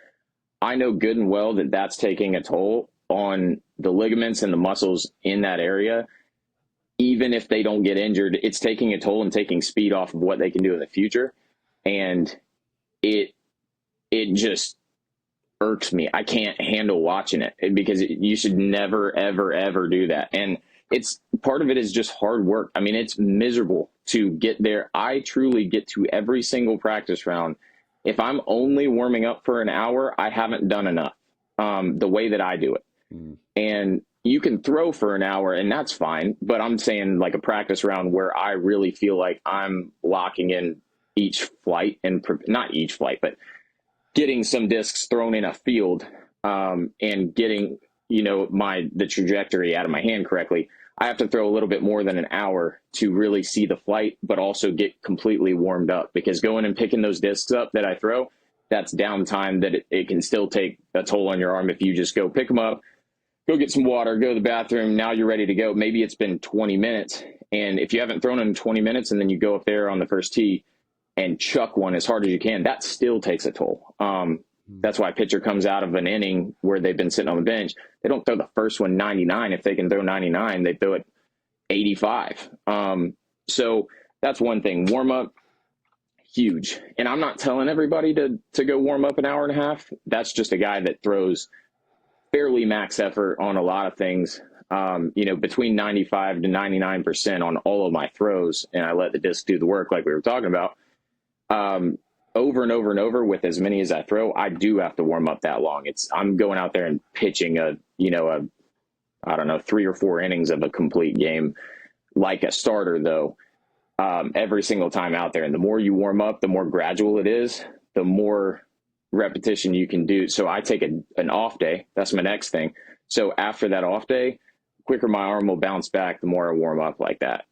I know good and well that that's taking a toll on the ligaments and the muscles in that area. Even if they don't get injured, it's taking a toll and taking speed off of what they can do in the future. And it just irks me. I can't handle watching it because you should never, ever, ever do that. And it's part of it is just hard work. I mean, it's miserable to get there. I truly get to every single practice round. If I'm only warming up for an hour, I haven't done enough the way that I do it. And you can throw for an hour and that's fine. But I'm saying like a practice round where I really feel like I'm locking in each flight, and not each flight, but getting some discs thrown in a field and getting, the trajectory out of my hand correctly. I have to throw a little bit more than an hour to really see the flight, but also get completely warmed up, because going and picking those discs up that I throw, that's downtime that it can still take a toll on your arm. If you just go pick them up, go get some water, go to the bathroom, now you're ready to go. Maybe it's been 20 minutes. And if you haven't thrown in 20 minutes and then you go up there on the first tee and chuck one as hard as you can, that still takes a toll. That's why a pitcher comes out of an inning where they've been sitting on the bench. They don't throw the first one 99. If they can throw 99, they throw it 85. So that's one thing. Warm up, huge. And I'm not telling everybody to go warm up an hour and a half. That's just a guy that throws fairly max effort on a lot of things. Between 95 to 99% on all of my throws, and I let the disc do the work like we were talking about. Over and over and over with as many as I throw, I do have to warm up that long. I'm going out there and pitching I don't know, 3 or 4 innings of a complete game like a starter though, every single time out there. And the more you warm up, the more gradual it is, the more repetition you can do. So I take an off day. That's my next thing. So after that off day, quicker my arm will bounce back, the more I warm up like that.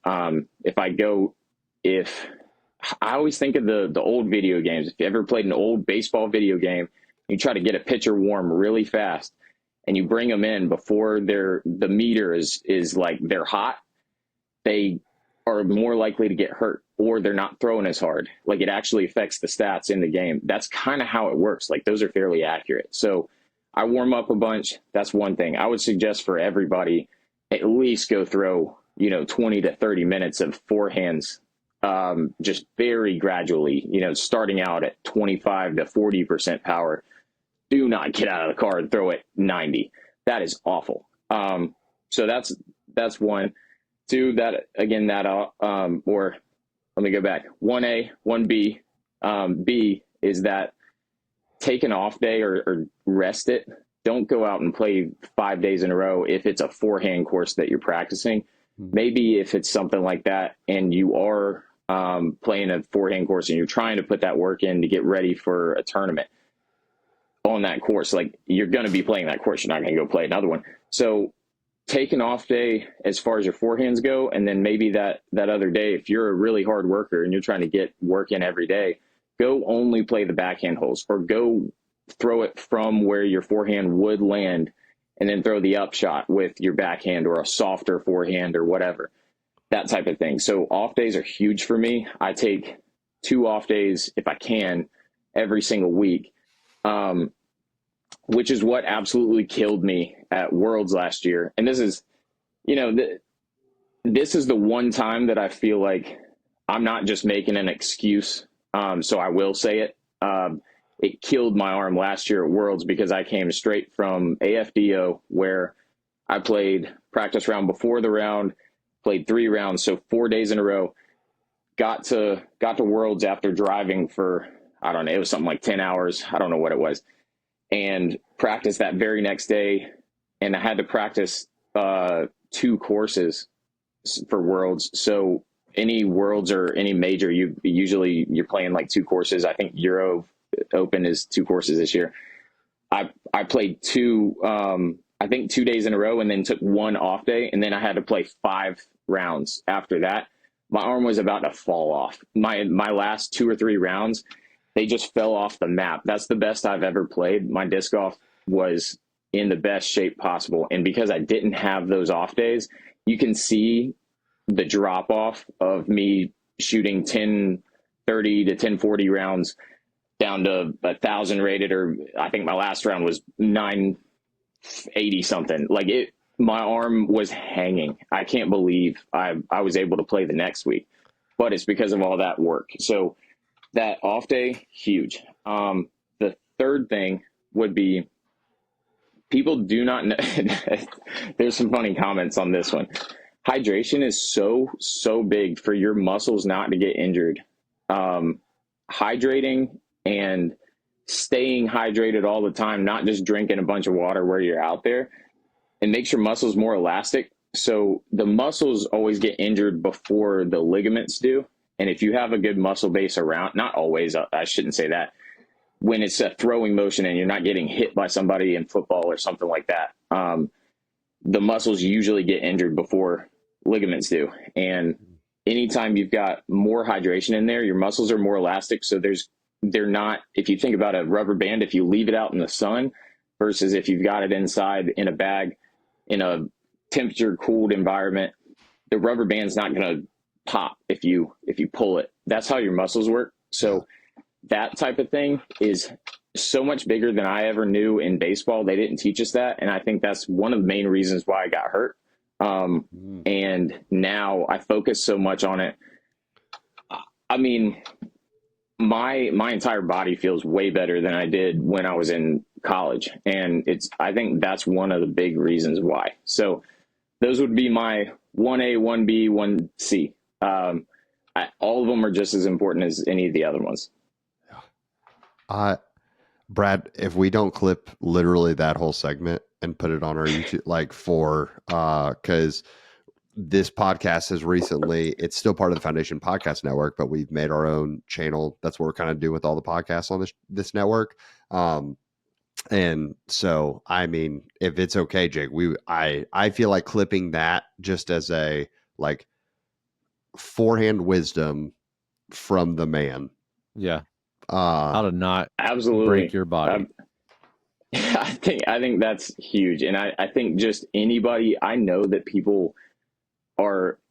I always think of the old video games. If you ever played an old baseball video game, you try to get a pitcher warm really fast and you bring them in before the meter is like they're hot, they are more likely to get hurt, or they're not throwing as hard. Like it actually affects the stats in the game. That's kind of how it works. Like those are fairly accurate. So I warm up a bunch. That's one thing. I would suggest for everybody, at least go throw, 20 to 30 minutes of forehands, just very gradually, starting out at 25 to 40% power. Do not get out of the car and throw it 90. That is awful. So that's one. Two, or let me go back. 1A, 1B. B is that take an off day or rest it. Don't go out and play 5 days in a row if it's a forehand course that you're practicing. Maybe if it's something like that and you are playing a forehand course and you're trying to put that work in to get ready for a tournament on that course, like you're going to be playing that course. You're not going to go play another one. So take an off day as far as your forehands go. And then maybe that other day, if you're a really hard worker and you're trying to get work in every day, go only play the backhand holes, or go throw it from where your forehand would land and then throw the upshot with your backhand or a softer forehand or whatever, that type of thing. So off days are huge for me. I take 2 off days if I can every single week, which is what absolutely killed me at Worlds last year. And this is, this is the one time that I feel like I'm not just making an excuse. So I will say it. It killed my arm last year at Worlds because I came straight from AFDO, where I played practice round before the round, played 3 rounds, so 4 days in a row. Got to Worlds after driving for, I don't know, it was something like 10 hours. I don't know what it was. And practiced that very next day. And I had to practice 2 courses for Worlds. So any Worlds or any major, you're playing like 2 courses. I think Euro Open is 2 courses this year. I played 2, I think 2 days in a row, and then took 1 off day. And then I had to play 5 rounds after that. My arm was about to fall off. My last 2 or 3 rounds, they just fell off the map. That's the best I've ever played. My disc golf was in the best shape possible. And because I didn't have those off days, you can see the drop off of me shooting 1030 to 1040 rounds down to 1,000 rated, or I think my last round was 980 something. Like my arm was hanging. I can't believe I was able to play the next week, but it's because of all that work. So that off day, huge. The third thing would be, people do not know. There's some funny comments on this one. Hydration is so big for your muscles not to get injured. Hydrating and staying hydrated all the time, not just drinking a bunch of water where you're out there, it makes your muscles more elastic. So the muscles always get injured before the ligaments do. And if you have a good muscle base around, not always, I shouldn't say that, when it's a throwing motion and you're not getting hit by somebody in football or something like that, the muscles usually get injured before ligaments do. And anytime you've got more hydration in there, your muscles are more elastic. So they're not, if you think about a rubber band, if you leave it out in the sun versus if you've got it inside in a bag in a temperature cooled environment, the rubber band's not going to pop if you pull it. That's how your muscles work. So that type of thing is so much bigger than I ever knew in baseball. They didn't teach us that. And I think that's one of the main reasons why I got hurt. And now I focus so much on it. I mean, my entire body feels way better than I did when I was in college. And I think that's one of the big reasons why. So those would be my 1A, 1B, 1C. All of them are just as important as any of the other ones. Brad, if we don't clip literally that whole segment and put it on our YouTube, because this podcast has recently, it's still part of the Foundation Podcast Network, but we've made our own channel. That's what we're kind of doing with all the podcasts on this network. And so, I mean, if it's okay, Jake, I feel like clipping that just as a forehand wisdom from the man. Yeah. How to not absolutely break your body. I think that's huge. And I think just anybody, I know that people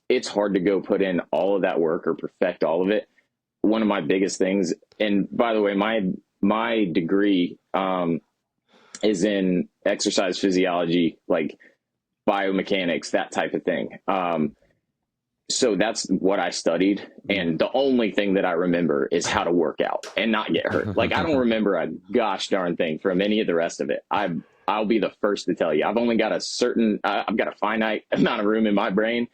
it's hard to go put in all of that work or perfect all of it. One of my biggest things, and by the way, my degree is in exercise physiology, like biomechanics, that type of thing. So that's what I studied. And the only thing that I remember is how to work out and not get hurt. Like, I don't remember a gosh darn thing from any of the rest of it. I'll be the first to tell you, I've only got I've got a finite amount of room in my brain,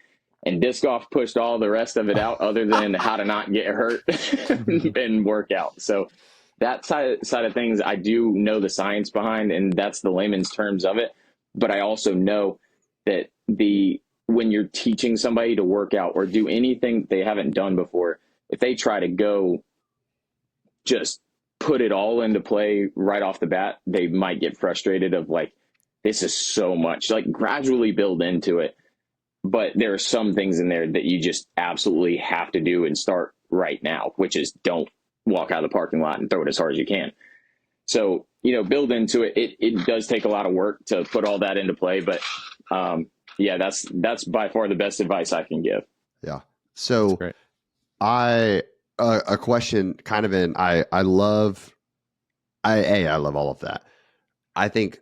and disc golf pushed all the rest of it out other than how to not get hurt and work out. So that side of things, I do know the science behind, and that's the layman's terms of it. But I also know that when you're teaching somebody to work out or do anything they haven't done before, if they try to go just put it all into play right off the bat, they might get frustrated of like, this is so much. Like, gradually build into it. But there are some things in there that you just absolutely have to do and start right now, which is don't walk out of the parking lot and throw it as hard as you can. So, build into it. It does take a lot of work to put all that into play, but yeah, that's by far the best advice I can give. Yeah. So great. A question kind of I love all of that. I think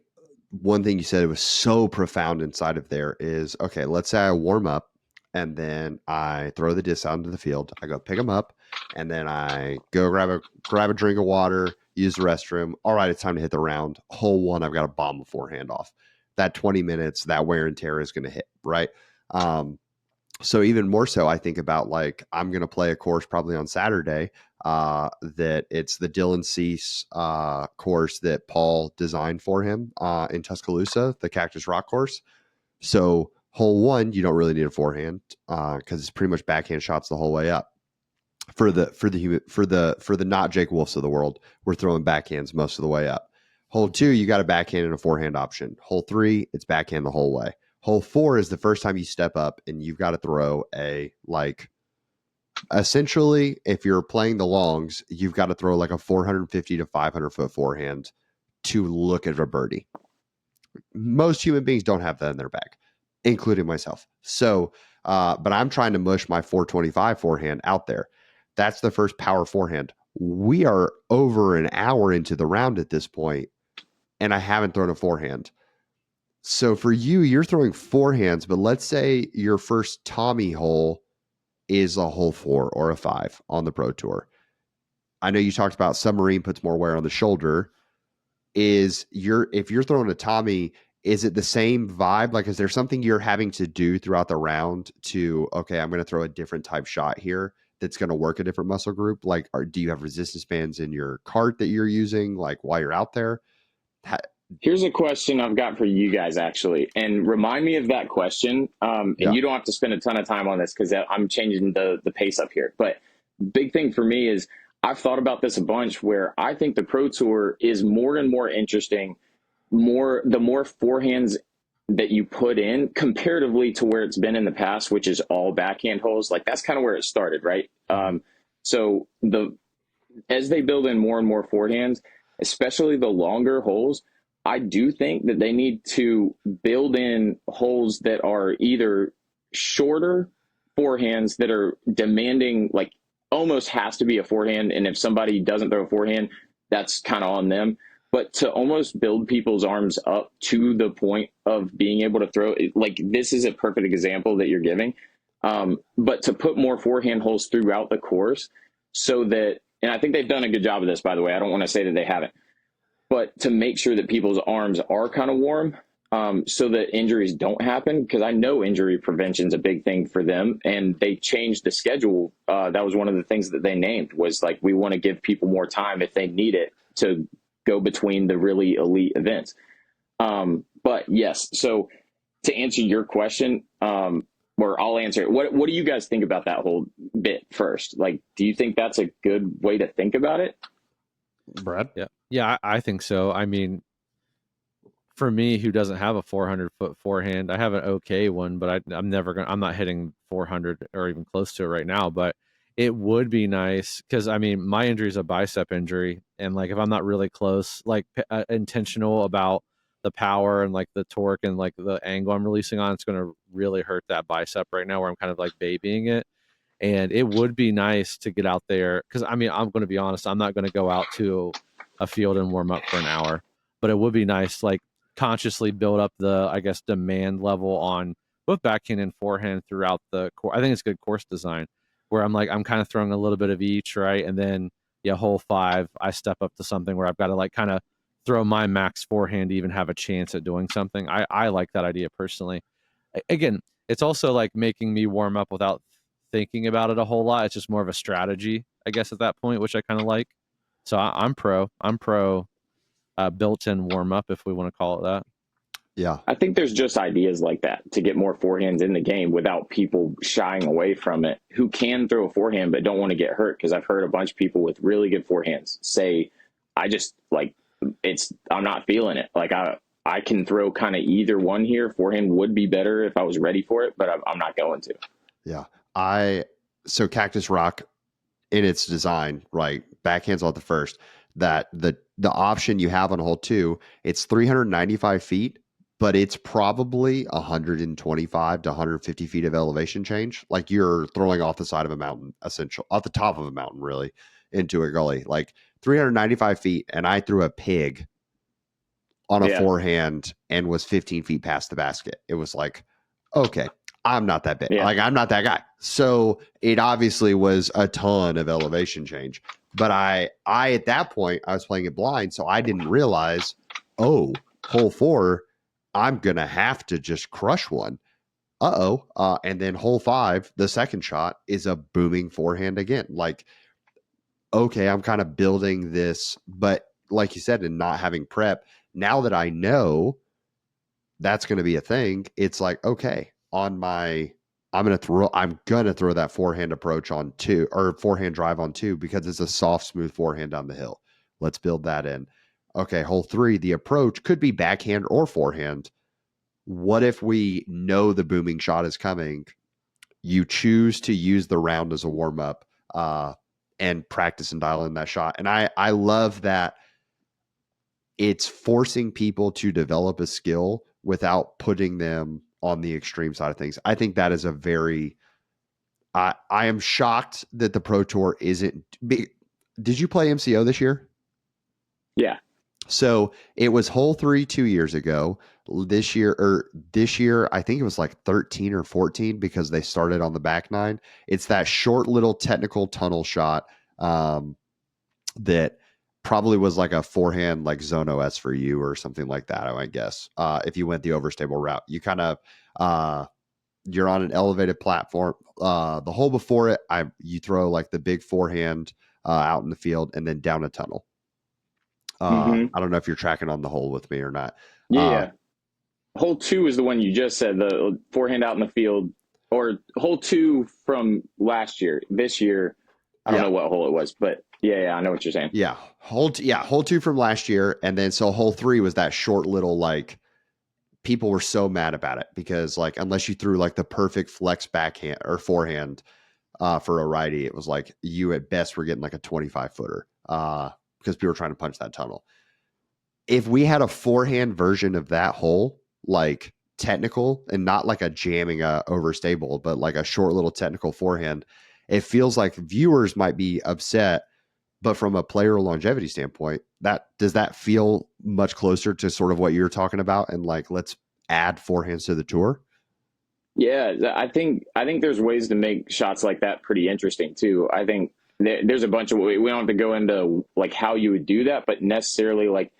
one thing you said was so profound inside of there is, okay, let's say I warm up and then I throw the disc out into the field. I go pick them up and then I go grab a drink of water, use the restroom. All right, it's time to hit the round. Hole one, I've got to bomb a forehand off. That 20 minutes, that wear and tear is going to hit, right? So even more so, I think about like, I'm going to play a course probably on Saturday that it's the Dylan Cease course that Paul designed for him in Tuscaloosa, the Cactus Rock course. So hole one, you don't really need a forehand because it's pretty much backhand shots the whole way up. For the not Jake Wolffs of the world, we're throwing backhands most of the way up. Hole two, you got a backhand and a forehand option. Hole three, it's backhand the whole way. Hole four is the first time you step up and you've got to throw essentially, if you're playing the longs, you've got to throw like a 450 to 500 foot forehand to look at a birdie. Most human beings don't have that in their bag, including myself. So, but I'm trying to mush my 425 forehand out there. That's the first power forehand. We are over an hour into the round at this point, and I haven't thrown a forehand. So for you, you're throwing forehands, but let's say your first Tommy hole is a hole 4 or a 5 on the Pro Tour. I know you talked about submarine puts more wear on the shoulder. If you're throwing a Tommy, is it the same vibe? Like, is there something you're having to do throughout the round to, okay, I'm going to throw a different type shot here that's going to work a different muscle group? Like, do you have resistance bands in your cart that you're using, like while you're out there? Here's a question I've got for you guys, actually, and remind me of that question. And you don't have to spend a ton of time on this because I'm changing the pace up here. But big thing for me is I've thought about this a bunch where I think the Pro Tour is more and more interesting, the more forehands that you put in comparatively to where it's been in the past, which is all backhand holes. Like, that's kind of where it started, right? So as they build in more and more forehands, especially the longer holes, I do think that they need to build in holes that are either shorter forehands that are demanding, like almost has to be a forehand. And if somebody doesn't throw a forehand, that's kind of on them. But to almost build people's arms up to the point of being able to throw, like this is a perfect example that you're giving. But to put more forehand holes throughout the course so that, and I think they've done a good job of this, by the way. I don't want to say that they haven't. But to make sure that people's arms are kind of warm so that injuries don't happen, because I know injury prevention is a big thing for them. And they changed the schedule. That was one of the things that they named was like, we want to give people more time if they need it to go between the really elite events. But yes, so to answer your question, or I'll answer it. What do you guys think about that whole bit first? Like, do you think that's a good way to think about it? Brad? Yeah, I think so. I mean, for me, who doesn't have a 400-foot forehand, I have an okay one, but I'm not hitting 400 or even close to it right now. But it would be nice because I mean, my injury is a bicep injury, and like if I'm not really close, like intentional about the power and like the torque and like the angle I'm releasing on, it's going to really hurt that bicep right now, where I'm kind of like babying it. And it would be nice to get out there because I mean, I'm going to be honest, I'm not going to go out to a field and warm up for an hour, but it would be nice, like consciously build up the, I guess, demand level on both backhand and forehand throughout the course. I think it's good course design where I'm kind of throwing a little bit of each, right? And then, yeah, hole 5, I step up to something where I've got to like kind of throw my max forehand to even have a chance at doing something. I like that idea personally. Again, it's also like making me warm up without thinking about it a whole lot. It's just more of a strategy, I guess, at that point, which I kind of like. So I'm pro built-in warm-up, if we want to call it that. Yeah. I think there's just ideas like that to get more forehands in the game without people shying away from it who can throw a forehand but don't want to get hurt. Because I've heard a bunch of people with really good forehands say, I just like I'm not feeling it. Like I can throw kind of either one here. Forehand would be better if I was ready for it, but I'm not going to. Yeah. So Cactus Rock in its design, right? Backhands on the first, that the option you have on hole 2, it's 395 feet, but it's probably 125 to 150 feet of elevation change. Like you're throwing off the side of a mountain, essentially off the top of a mountain, really, into a gully, like 395 feet. And I threw a pig on a forehand and was 15 feet past the basket. It was like, okay, I'm not that big. Yeah. Like I'm not that guy. So it obviously was a ton of elevation change. But I at that point I was playing it blind, so I didn't realize, hole 4, I'm gonna have to just crush one. And then hole 5, the second shot is a booming forehand again. Like, okay, I'm kind of building this, but like you said, and not having prep, now that I know that's going to be a thing, it's like, okay, I'm going to throw that forehand approach on 2, or forehand drive on 2, because it's a soft, smooth forehand down the hill. Let's build that in. Okay, hole 3, the approach could be backhand or forehand. What if we know the booming shot is coming? You choose to use the round as a warm up, and practice and dial in that shot. And I love that it's forcing people to develop a skill without putting them on the extreme side of things. I think that is a very, I am shocked that the Pro Tour isn't big. Did you play MCO this year? Yeah. So it was hole 3 2 years ago. This year, I think it was like 13 or 14 because they started on the back 9. It's that short little technical tunnel shot that probably was like a forehand, like Zone OS for you or something like that, I might guess. If you went the overstable route, you kind of, you're on an elevated platform. The hole before it, you throw like the big forehand out in the field and then down a tunnel. I don't know if you're tracking on the hole with me or not. Yeah. Hole 2 is the one you just said, the forehand out in the field, or hole 2 from last year. This year, I don't know what hole it was, but yeah, I know what you're saying. Yeah. Hole 2 from last year. And then so hole 3 was that short little, like, people were so mad about it because, like, unless you threw like the perfect flex backhand or forehand for a righty, it was like you at best were getting like a 25 footer because people were trying to punch that tunnel. If we had a forehand version of that hole, like technical and not like a jamming overstable, but like a short little technical forehand, it feels like viewers might be upset. But from a player longevity standpoint, does that feel much closer to sort of what you're talking about? And like, let's add forehands to the tour. Yeah, I think there's ways to make shots like that pretty interesting too. I think there's a bunch of we don't have to go into like how you would do that, but necessarily like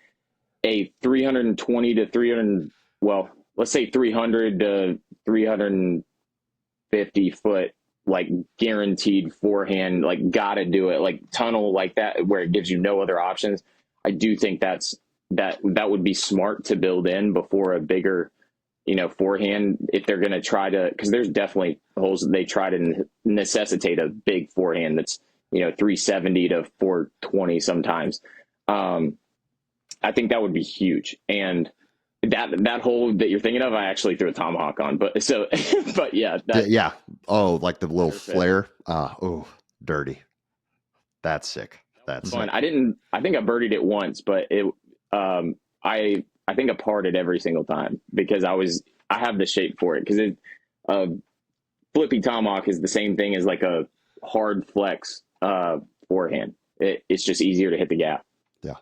a 320 to 300, well, let's say 300 to 350 foot, like guaranteed forehand, like gotta do it, like tunnel like that, where it gives you no other options. I do think that would be smart to build in before a bigger, forehand, if they're going to try to, because there's definitely holes that they try to necessitate a big forehand that's 370 to 420 sometimes. I think that would be huge. And that hole that you're thinking of, I actually threw a tomahawk on, but yeah. Yeah. Oh, like the little flare. Oh, dirty. That's sick. That's fun. I think I birdied it once, but I think I parted every single time because I have the shape for it, because flippy tomahawk is the same thing as like a hard flex forehand. It's just easier to hit the gap. Yeah.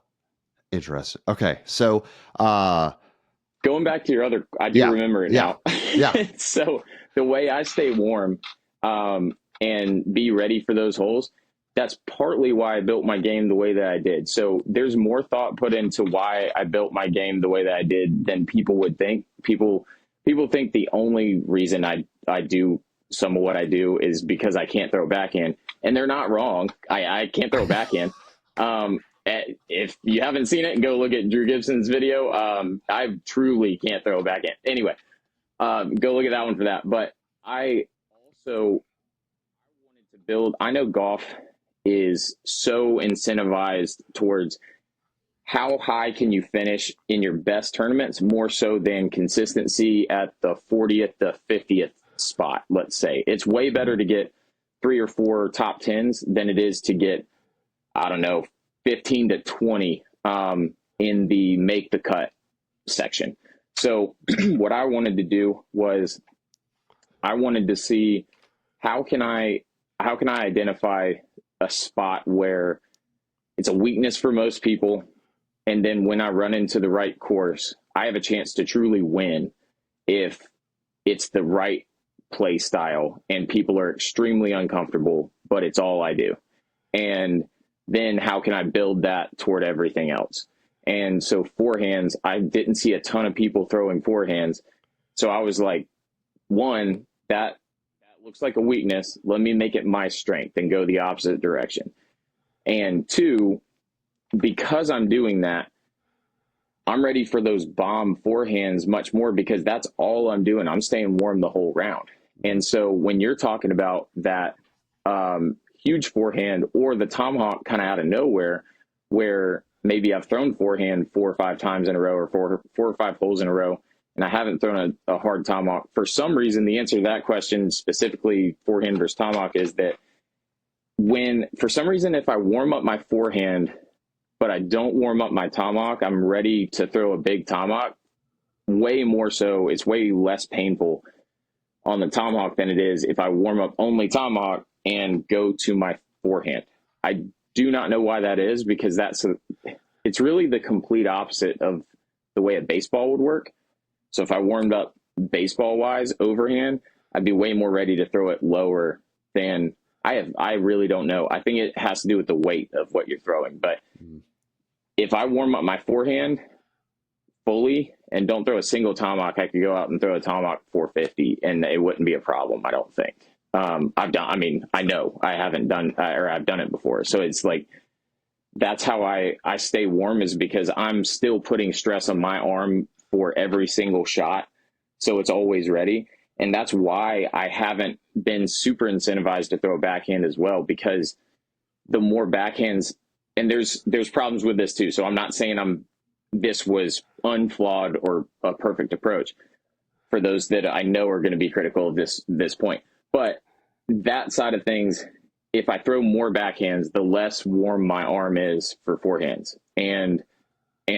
Interesting. Okay. So going back to your other, I do remember it now. Yeah. So the way I stay warm and be ready for those holes, that's partly why I built my game the way that I did. So there's more thought put into why I built my game the way that I did than people would think. People think the only reason I do some of what I do is because I can't throw backhand, and they're not wrong. I can't throw backhand. if you haven't seen it, go look at Drew Gibson's video. I truly can't throw a backhand. Anyway, go look at that one for that. But I also wanted to build. I know golf is so incentivized towards how high can you finish in your best tournaments, more so than consistency at the 40th to 50th spot. Let's say it's way better to get 3 or 4 top 10s than it is to get, I don't know, 15 to 20 in the make the cut section. So what I wanted to do was I wanted to see how can I identify a spot where it's a weakness for most people, and then when I run into the right course, I have a chance to truly win if it's the right play style and people are extremely uncomfortable, but it's all I do. And then how can I build that toward everything else? And so forehands, I didn't see a ton of people throwing forehands. So I was like, one, that looks like a weakness. Let me make it my strength and go the opposite direction. And two, because I'm doing that, I'm ready for those bomb forehands much more because that's all I'm doing. I'm staying warm the whole round. And so when you're talking about that huge forehand or the tomahawk kind of out of nowhere, where maybe I've thrown forehand 4 or 5 times in a row or 4 or 5 holes in a row, and I haven't thrown a hard tomahawk. For some reason, the answer to that question, specifically forehand versus tomahawk, is that for some reason, if I warm up my forehand, but I don't warm up my tomahawk, I'm ready to throw a big tomahawk. Way more so, it's way less painful on the tomahawk than it is if I warm up only tomahawk and go to my forehand. I do not know why that is, because it's really the complete opposite of the way a baseball would work. So if I warmed up baseball-wise overhand, I'd be way more ready to throw it lower than I really don't know. I think it has to do with the weight of what you're throwing. But if I warm up my forehand fully and don't throw a single tomahawk, I could go out and throw a tomahawk 450 and it wouldn't be a problem, I don't think. I know I haven't done, or I've done it before. So it's like, that's how I stay warm, is because I'm still putting stress on my arm for every single shot. So it's always ready. And that's why I haven't been super incentivized to throw a backhand as well, because the more backhands, and there's problems with this too. So I'm not saying this was unflawed or a perfect approach for those that I know are going to be critical of this point. But that side of things, if I throw more backhands, the less warm my arm is for forehands and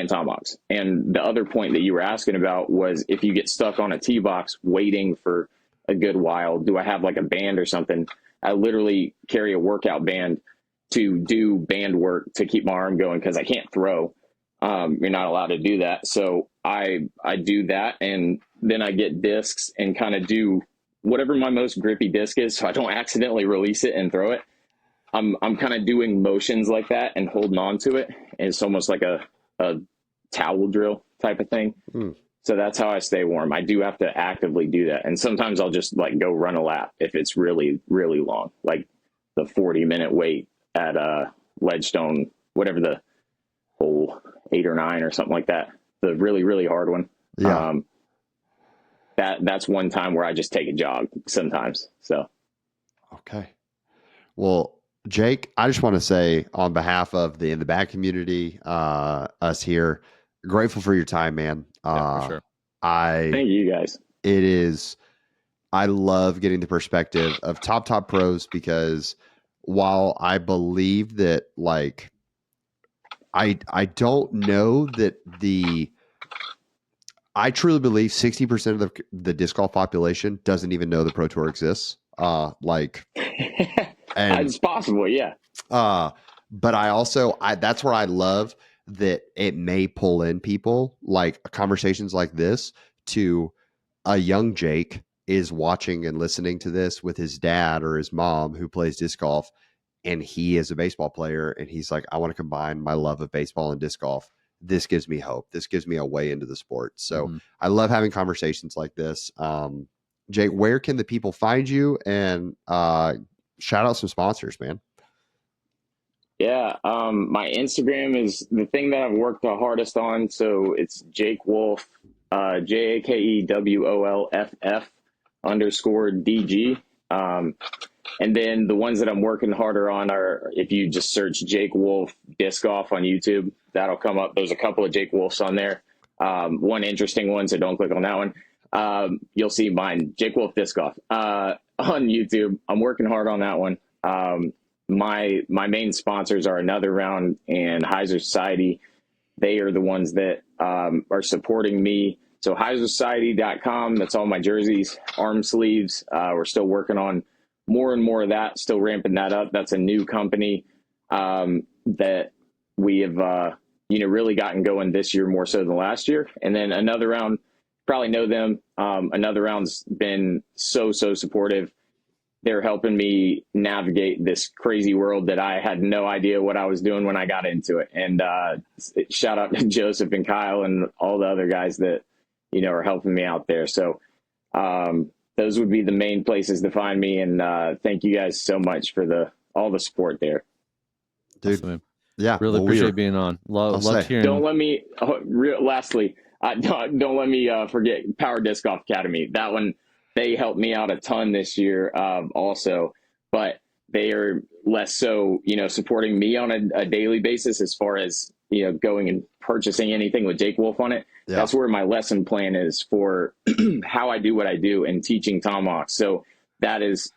tomahawks. And the other point that you were asking about was, if you get stuck on a tee box waiting for a good while, do I have like a band or something? I literally carry a workout band to do band work to keep my arm going, because I can't throw. You're not allowed to do that. So I do that, and then I get discs and kind of do whatever my most grippy disc is, so I don't accidentally release it and throw it. I'm kind of doing motions like that and holding on to it. And it's almost like a towel drill type of thing. So that's how I stay warm. I do have to actively do that. And sometimes I'll just like go run a lap if it's really, really long, like the 40-minute wait at Ledgestone, whatever the hole 8 or 9 or something like that. The really, really hard one. Yeah. That's one time where I just take a jog sometimes. So. Okay. Well, Jake, I just want to say, on behalf of the In the Bag community, us here, grateful for your time, man. For sure. Thank you, guys. I love getting the perspective of top pros, because while I believe that, like, I don't know that I truly believe 60% of the disc golf population doesn't even know the Pro Tour exists. And It's possible, yeah. But that's where I love that it may pull in people, like conversations like this, to a young Jake is watching and listening to this with his dad or his mom who plays disc golf, and he is a baseball player, and he's like, I want to combine my love of baseball and disc golf. This gives me hope. This gives me a way into the sport. So I love having conversations like this. Jake, where can the people find you? And shout out some sponsors, man. Yeah, my Instagram is the thing that I've worked the hardest on. So it's Jake Wolff, JakeWoff_DG. And then the ones that I'm working harder on are, if you just search Jake Wolff disc golf on YouTube, that'll come up. There's a couple of Jake Wolffs on there. One interesting one, so don't click on that one. You'll see mine, Jake Wolff disc golf, on YouTube. I'm working hard on that one. My main sponsors are Another Round and Hyzer Society. They are the ones that are supporting me. So HyzerSociety.com, that's all my jerseys, arm sleeves. We're still working on more and more of that, still ramping that up. That's a new company that we have really gotten going this year more so than last year. And then Another Round, probably know them. Another Round's been so supportive. They're helping me navigate this crazy world that I had no idea what I was doing when I got into it. And shout out to Joseph and Kyle and all the other guys that, are helping me out there. So those would be the main places to find me. And thank you guys so much for all the support there. Dude. Awesome. Yeah. Really appreciate being on. Love hearing. Don't let me, lastly, don't let me forget Power Disc Golf Academy. That one, they helped me out a ton this year also, but they are less so, supporting me on a daily basis as far as, going and purchasing anything with Jake Wolff on it. Yeah. That's where my lesson plan is for how I do what I do and teaching tomahawks. So that is,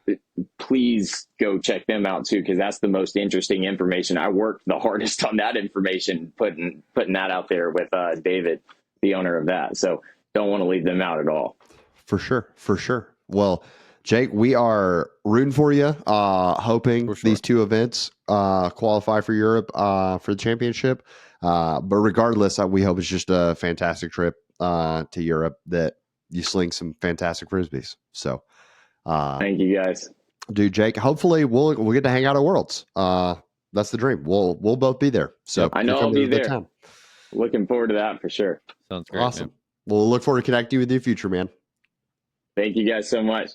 please go check them out too, because that's the most interesting information. I worked the hardest on that information, putting that out there with David, the owner of that. So don't want to leave them out at all. For sure. Well, Jake, we are rooting for you, hoping these two events qualify for Europe for the championship. But regardless, we hope it's just a fantastic trip to Europe, that you sling some fantastic Frisbees. So thank you guys. Dude, Jake, hopefully we'll get to hang out at Worlds. That's the dream. We'll both be there. So I know I'll be there. Looking forward to that for sure. Sounds great. Awesome. Man. We'll look forward to connecting with you in the future, man. Thank you guys so much.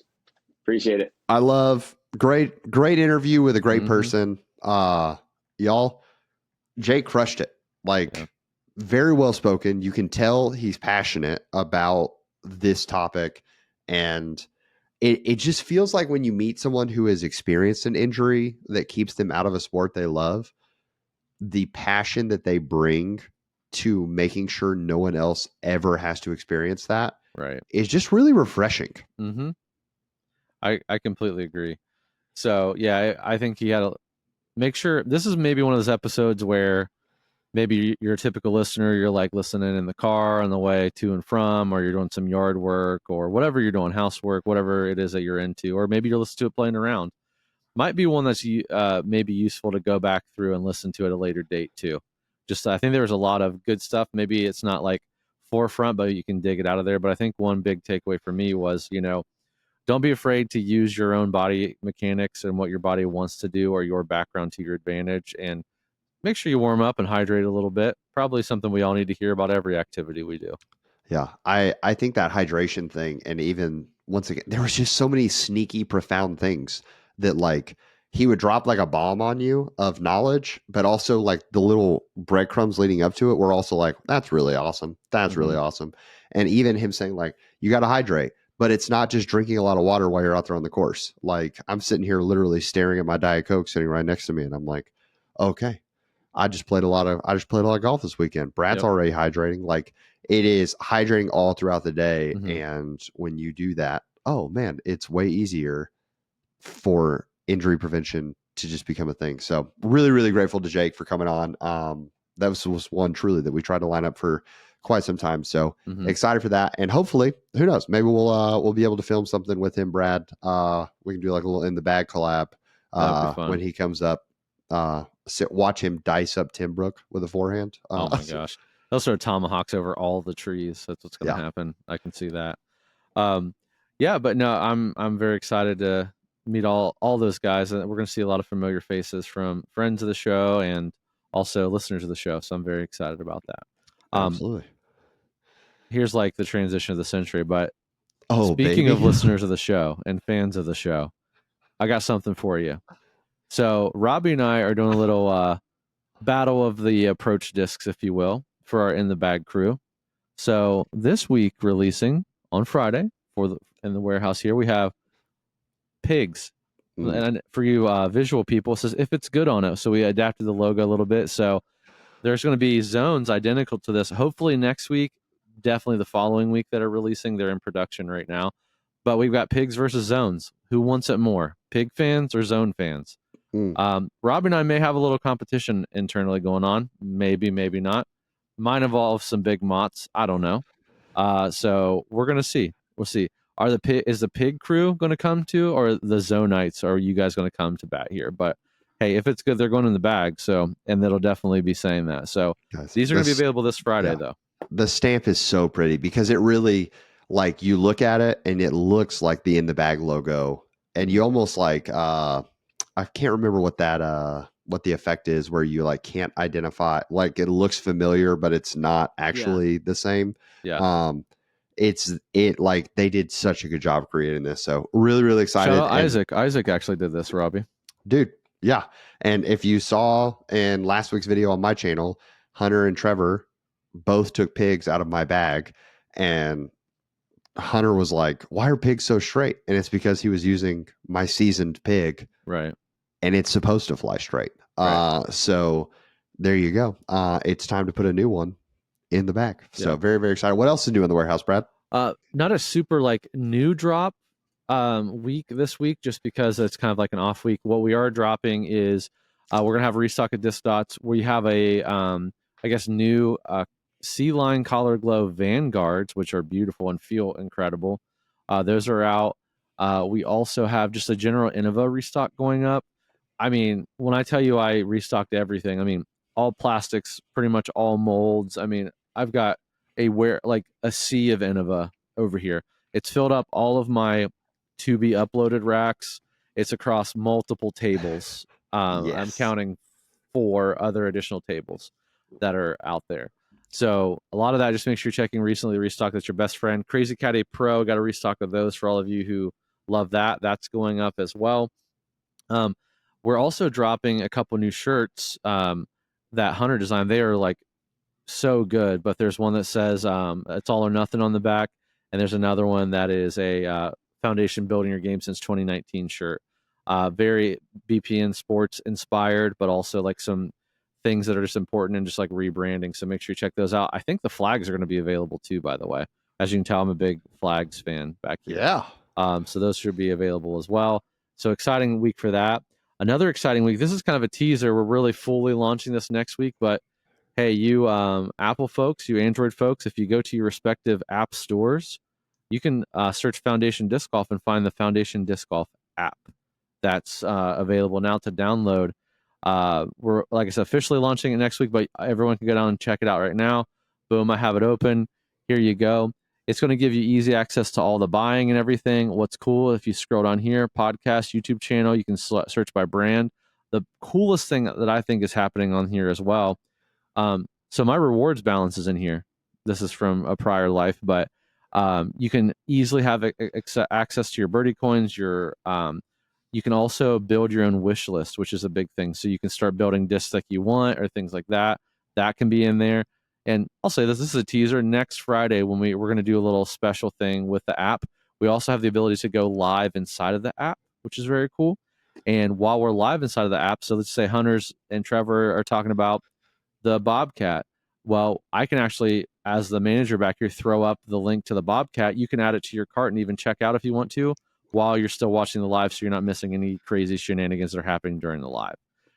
Appreciate it. I love great interview with a great person. Y'all, Jake crushed it. Very well spoken. You can tell he's passionate about this topic, and it just feels like when you meet someone who has experienced an injury that keeps them out of a sport they love, the passion that they bring to making sure no one else ever has to experience that is just really refreshing. Mm-hmm. I completely agree. So yeah, I think he had to make sure this is maybe one of those episodes where maybe you're a typical listener, you're like listening in the car on the way to and from, or you're doing some yard work or whatever you're doing, housework, whatever it is that you're into, or maybe you're listening to it playing around. Might be one that's maybe useful to go back through and listen to at a later date too. Just I think there was a lot of good stuff. Maybe it's not like forefront, but you can dig it out of there. But I think one big takeaway for me was, don't be afraid to use your own body mechanics and what your body wants to do or your background to your advantage, and make sure you warm up and hydrate a little bit. Probably something we all need to hear about every activity we do. Yeah, I think that hydration thing, and even once again, there was just so many sneaky, profound things that he would drop like a bomb on you of knowledge, but also like the little breadcrumbs leading up to it were also like, that's really awesome. That's really awesome. And even him saying you got to hydrate, but it's not just drinking a lot of water while you're out there on the course. I'm sitting here literally staring at my Diet Coke sitting right next to me, and I'm like, okay, I just played a lot of golf this weekend. Brad's already hydrating. It is hydrating all throughout the day. And when you do that, oh man, it's way easier for injury prevention to just become a thing. So really, really grateful to Jake for coming on. That was one truly that we tried to line up for quite some time. So excited for that. And hopefully, who knows, maybe we'll be able to film something with him, Brad. We can do like a little in the bag collab when he comes up. Watch him dice up Tim Brook with a forehand. Oh my gosh. They'll throw tomahawks over all the trees. That's what's going to happen. I can see that. But no, I'm very excited to meet all those guys, and we're going to see a lot of familiar faces from friends of the show and also listeners of the show. So I'm very excited about that. Absolutely. Here's the transition of the century, but speaking of listeners of the show and fans of the show, I got something for you. So Robbie and I are doing a little battle of the approach discs, if you will, for our in the bag crew. So this week releasing on Friday in the warehouse here, we have pigs. And for you visual people, it says if it's good on it. So we adapted the logo a little bit. So there's going to be zones identical to this. Hopefully next week, definitely the following week that are releasing. They're in production right now. But we've got pigs versus zones. Who wants it more? Pig fans or zone fans? Rob and I may have a little competition internally going on. Maybe, maybe not. Mine involves some big motts. I don't know. So we're gonna see. We'll see. Is the pig crew going to come to, or the Zonites? Are you guys going to come to bat here? But hey, if it's good, they're going in the bag. So, and they'll definitely be saying that. So Guys, these are going to be available this Friday, though. The stamp is so pretty because it really, like, you look at it and it looks like the in the bag logo, and you almost like I can't remember what the effect is where you like can't identify, like it looks familiar but it's not actually the same. Yeah. It like they did such a good job creating this, so really, really excited. Shout out Isaac. Isaac actually did this, Robbie. Dude, yeah. And if you saw in last week's video on my channel, Hunter and Trevor both took pigs out of my bag, and Hunter was like, "Why are pigs so straight?" And it's because he was using my seasoned pig, right? And it's supposed to fly straight. Right. So there you go. It's time to put a new one in the bag. So very, very excited. What else is new in the warehouse, Brad? Not a super like new drop week this week, just because it's kind of like an off week. What we are dropping is we're gonna have a restock of disc dots. We have a I guess new sea line collar glow vanguards, which are beautiful and feel incredible. Those are out. We also have just a general Innova restock going up. I mean, when I tell you I restocked everything, I mean all plastics, pretty much all molds. I mean, I've got a sea of Innova over here. It's filled up all of my to be uploaded racks. It's across multiple tables. I'm counting 4 other additional tables that are out there. So a lot of that, just make sure you're checking recently restock. That's your best friend. Crazy Cat A Pro, got a restock of those for all of you who love that. That's going up as well. We're also dropping a couple new shirts that Hunter designed. They are like so good, but there's one that says it's all or nothing on the back, and there's another one that is a foundation building your game since 2019 shirt. Very BPN sports inspired, but also like some things that are just important and just like rebranding. So make sure you check those out. I think the flags are going to be available too, by the way. As you can tell, I'm a big flags fan back here. Yeah. So those should be available as well. So exciting week for that. Another exciting week. This is kind of a teaser. We're really fully launching this next week, but hey, you Apple folks, you Android folks, if you go to your respective app stores, you can search Foundation Disc Golf and find the Foundation Disc Golf app that's available now to download. We're, like I said, officially launching it next week, but everyone can go down and check it out right now. Boom, I have it open. Here you go. It's going to give you easy access to all the buying and everything. What's cool, if you scroll down here, podcast, YouTube channel, you can search by brand. The coolest thing that I think is happening on here as well. So my rewards balance is in here. This is from a prior life, but you can easily have access to your birdie coins. You can also build your own wish list, which is a big thing. So you can start building discs like you want or things like that. That can be in there. And I'll say this is a teaser. Next Friday, when we're going to do a little special thing with the app, we also have the ability to go live inside of the app, which is very cool. And while we're live inside of the app, so let's say Hunters and Trevor are talking about the Bobcat. Well, I can actually, as the manager back here, throw up the link to the Bobcat. You can add it to your cart and even check out if you want to while you're still watching the live, so you're not missing any crazy shenanigans that are happening during the live.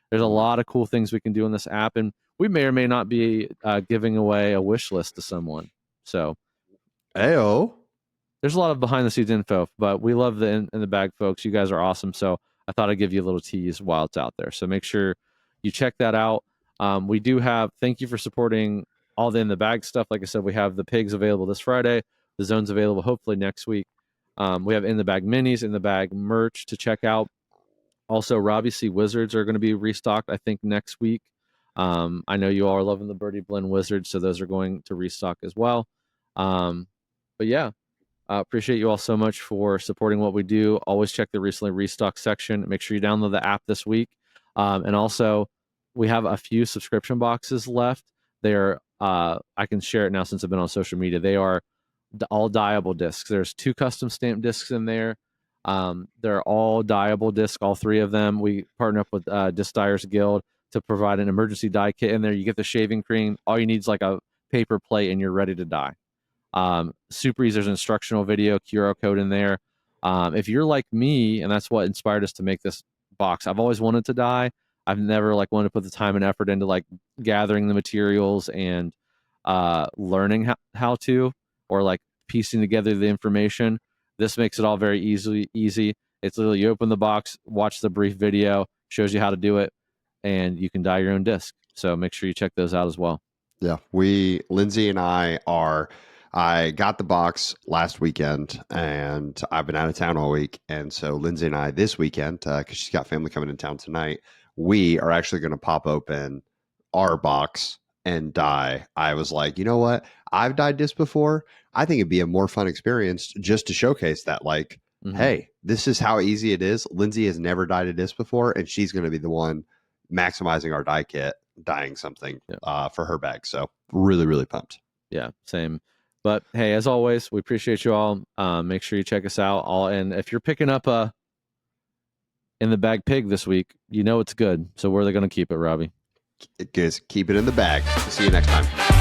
There's a lot of cool things we can do in this app, and we may or may not be giving away a wish list to someone. So, Ayo. There's a lot of behind the scenes info, but we love the in the bag folks. You guys are awesome. So I thought I'd give you a little tease while it's out there. So make sure you check that out. We do have, thank you for supporting all the in the bag stuff. Like I said, we have the pigs available this Friday, the zones available hopefully next week. We have in the bag minis, in the bag merch to check out. Also, Robbie C Wizards are going to be restocked, I think, next week. I know you all are loving the Birdie Blend Wizards, so those are going to restock as well. But yeah, appreciate you all so much for supporting what we do. Always check the recently restocked section. Make sure you download the app this week. And also, we have a few subscription boxes left. They're I can share it now since I've been on social media. They are all dyeable discs. There's 2 custom stamped discs in there. They're all dyeable discs, all 3 of them. We partner up with Disc Dyers Guild to provide an emergency dye kit in there. You get the shaving cream. All you need is like a paper plate, and you're ready to dye. Super easy. There's an instructional video, QR code in there. If you're like me, and that's what inspired us to make this box, I've always wanted to dye. I've never like wanted to put the time and effort into like gathering the materials and learning how to, or like piecing together the information. This makes it all very easy. It's literally you open the box, watch the brief video, shows you how to do it, and you can dye your own disc. So make sure you check those out as well. Yeah, Lindsay and I got the box last weekend, and I've been out of town all week. And so Lindsay and I this weekend, because she's got family coming in town tonight, we are actually going to pop open our box and dye. I was like, you know what? I've dyed disc before. I think it'd be a more fun experience just to showcase that, like, hey, this is how easy it is. Lindsay has never dyed a disc before, and she's going to be the one maximizing our dye kit, dyeing something for her bag. So really, really pumped. Yeah, same. But hey, as always, we appreciate you all. Make sure you check us out. And if you're picking up a in the bag pig this week, you know it's good. So where are they going to keep it, Robbie? Guys, keep it in the bag. See you next time.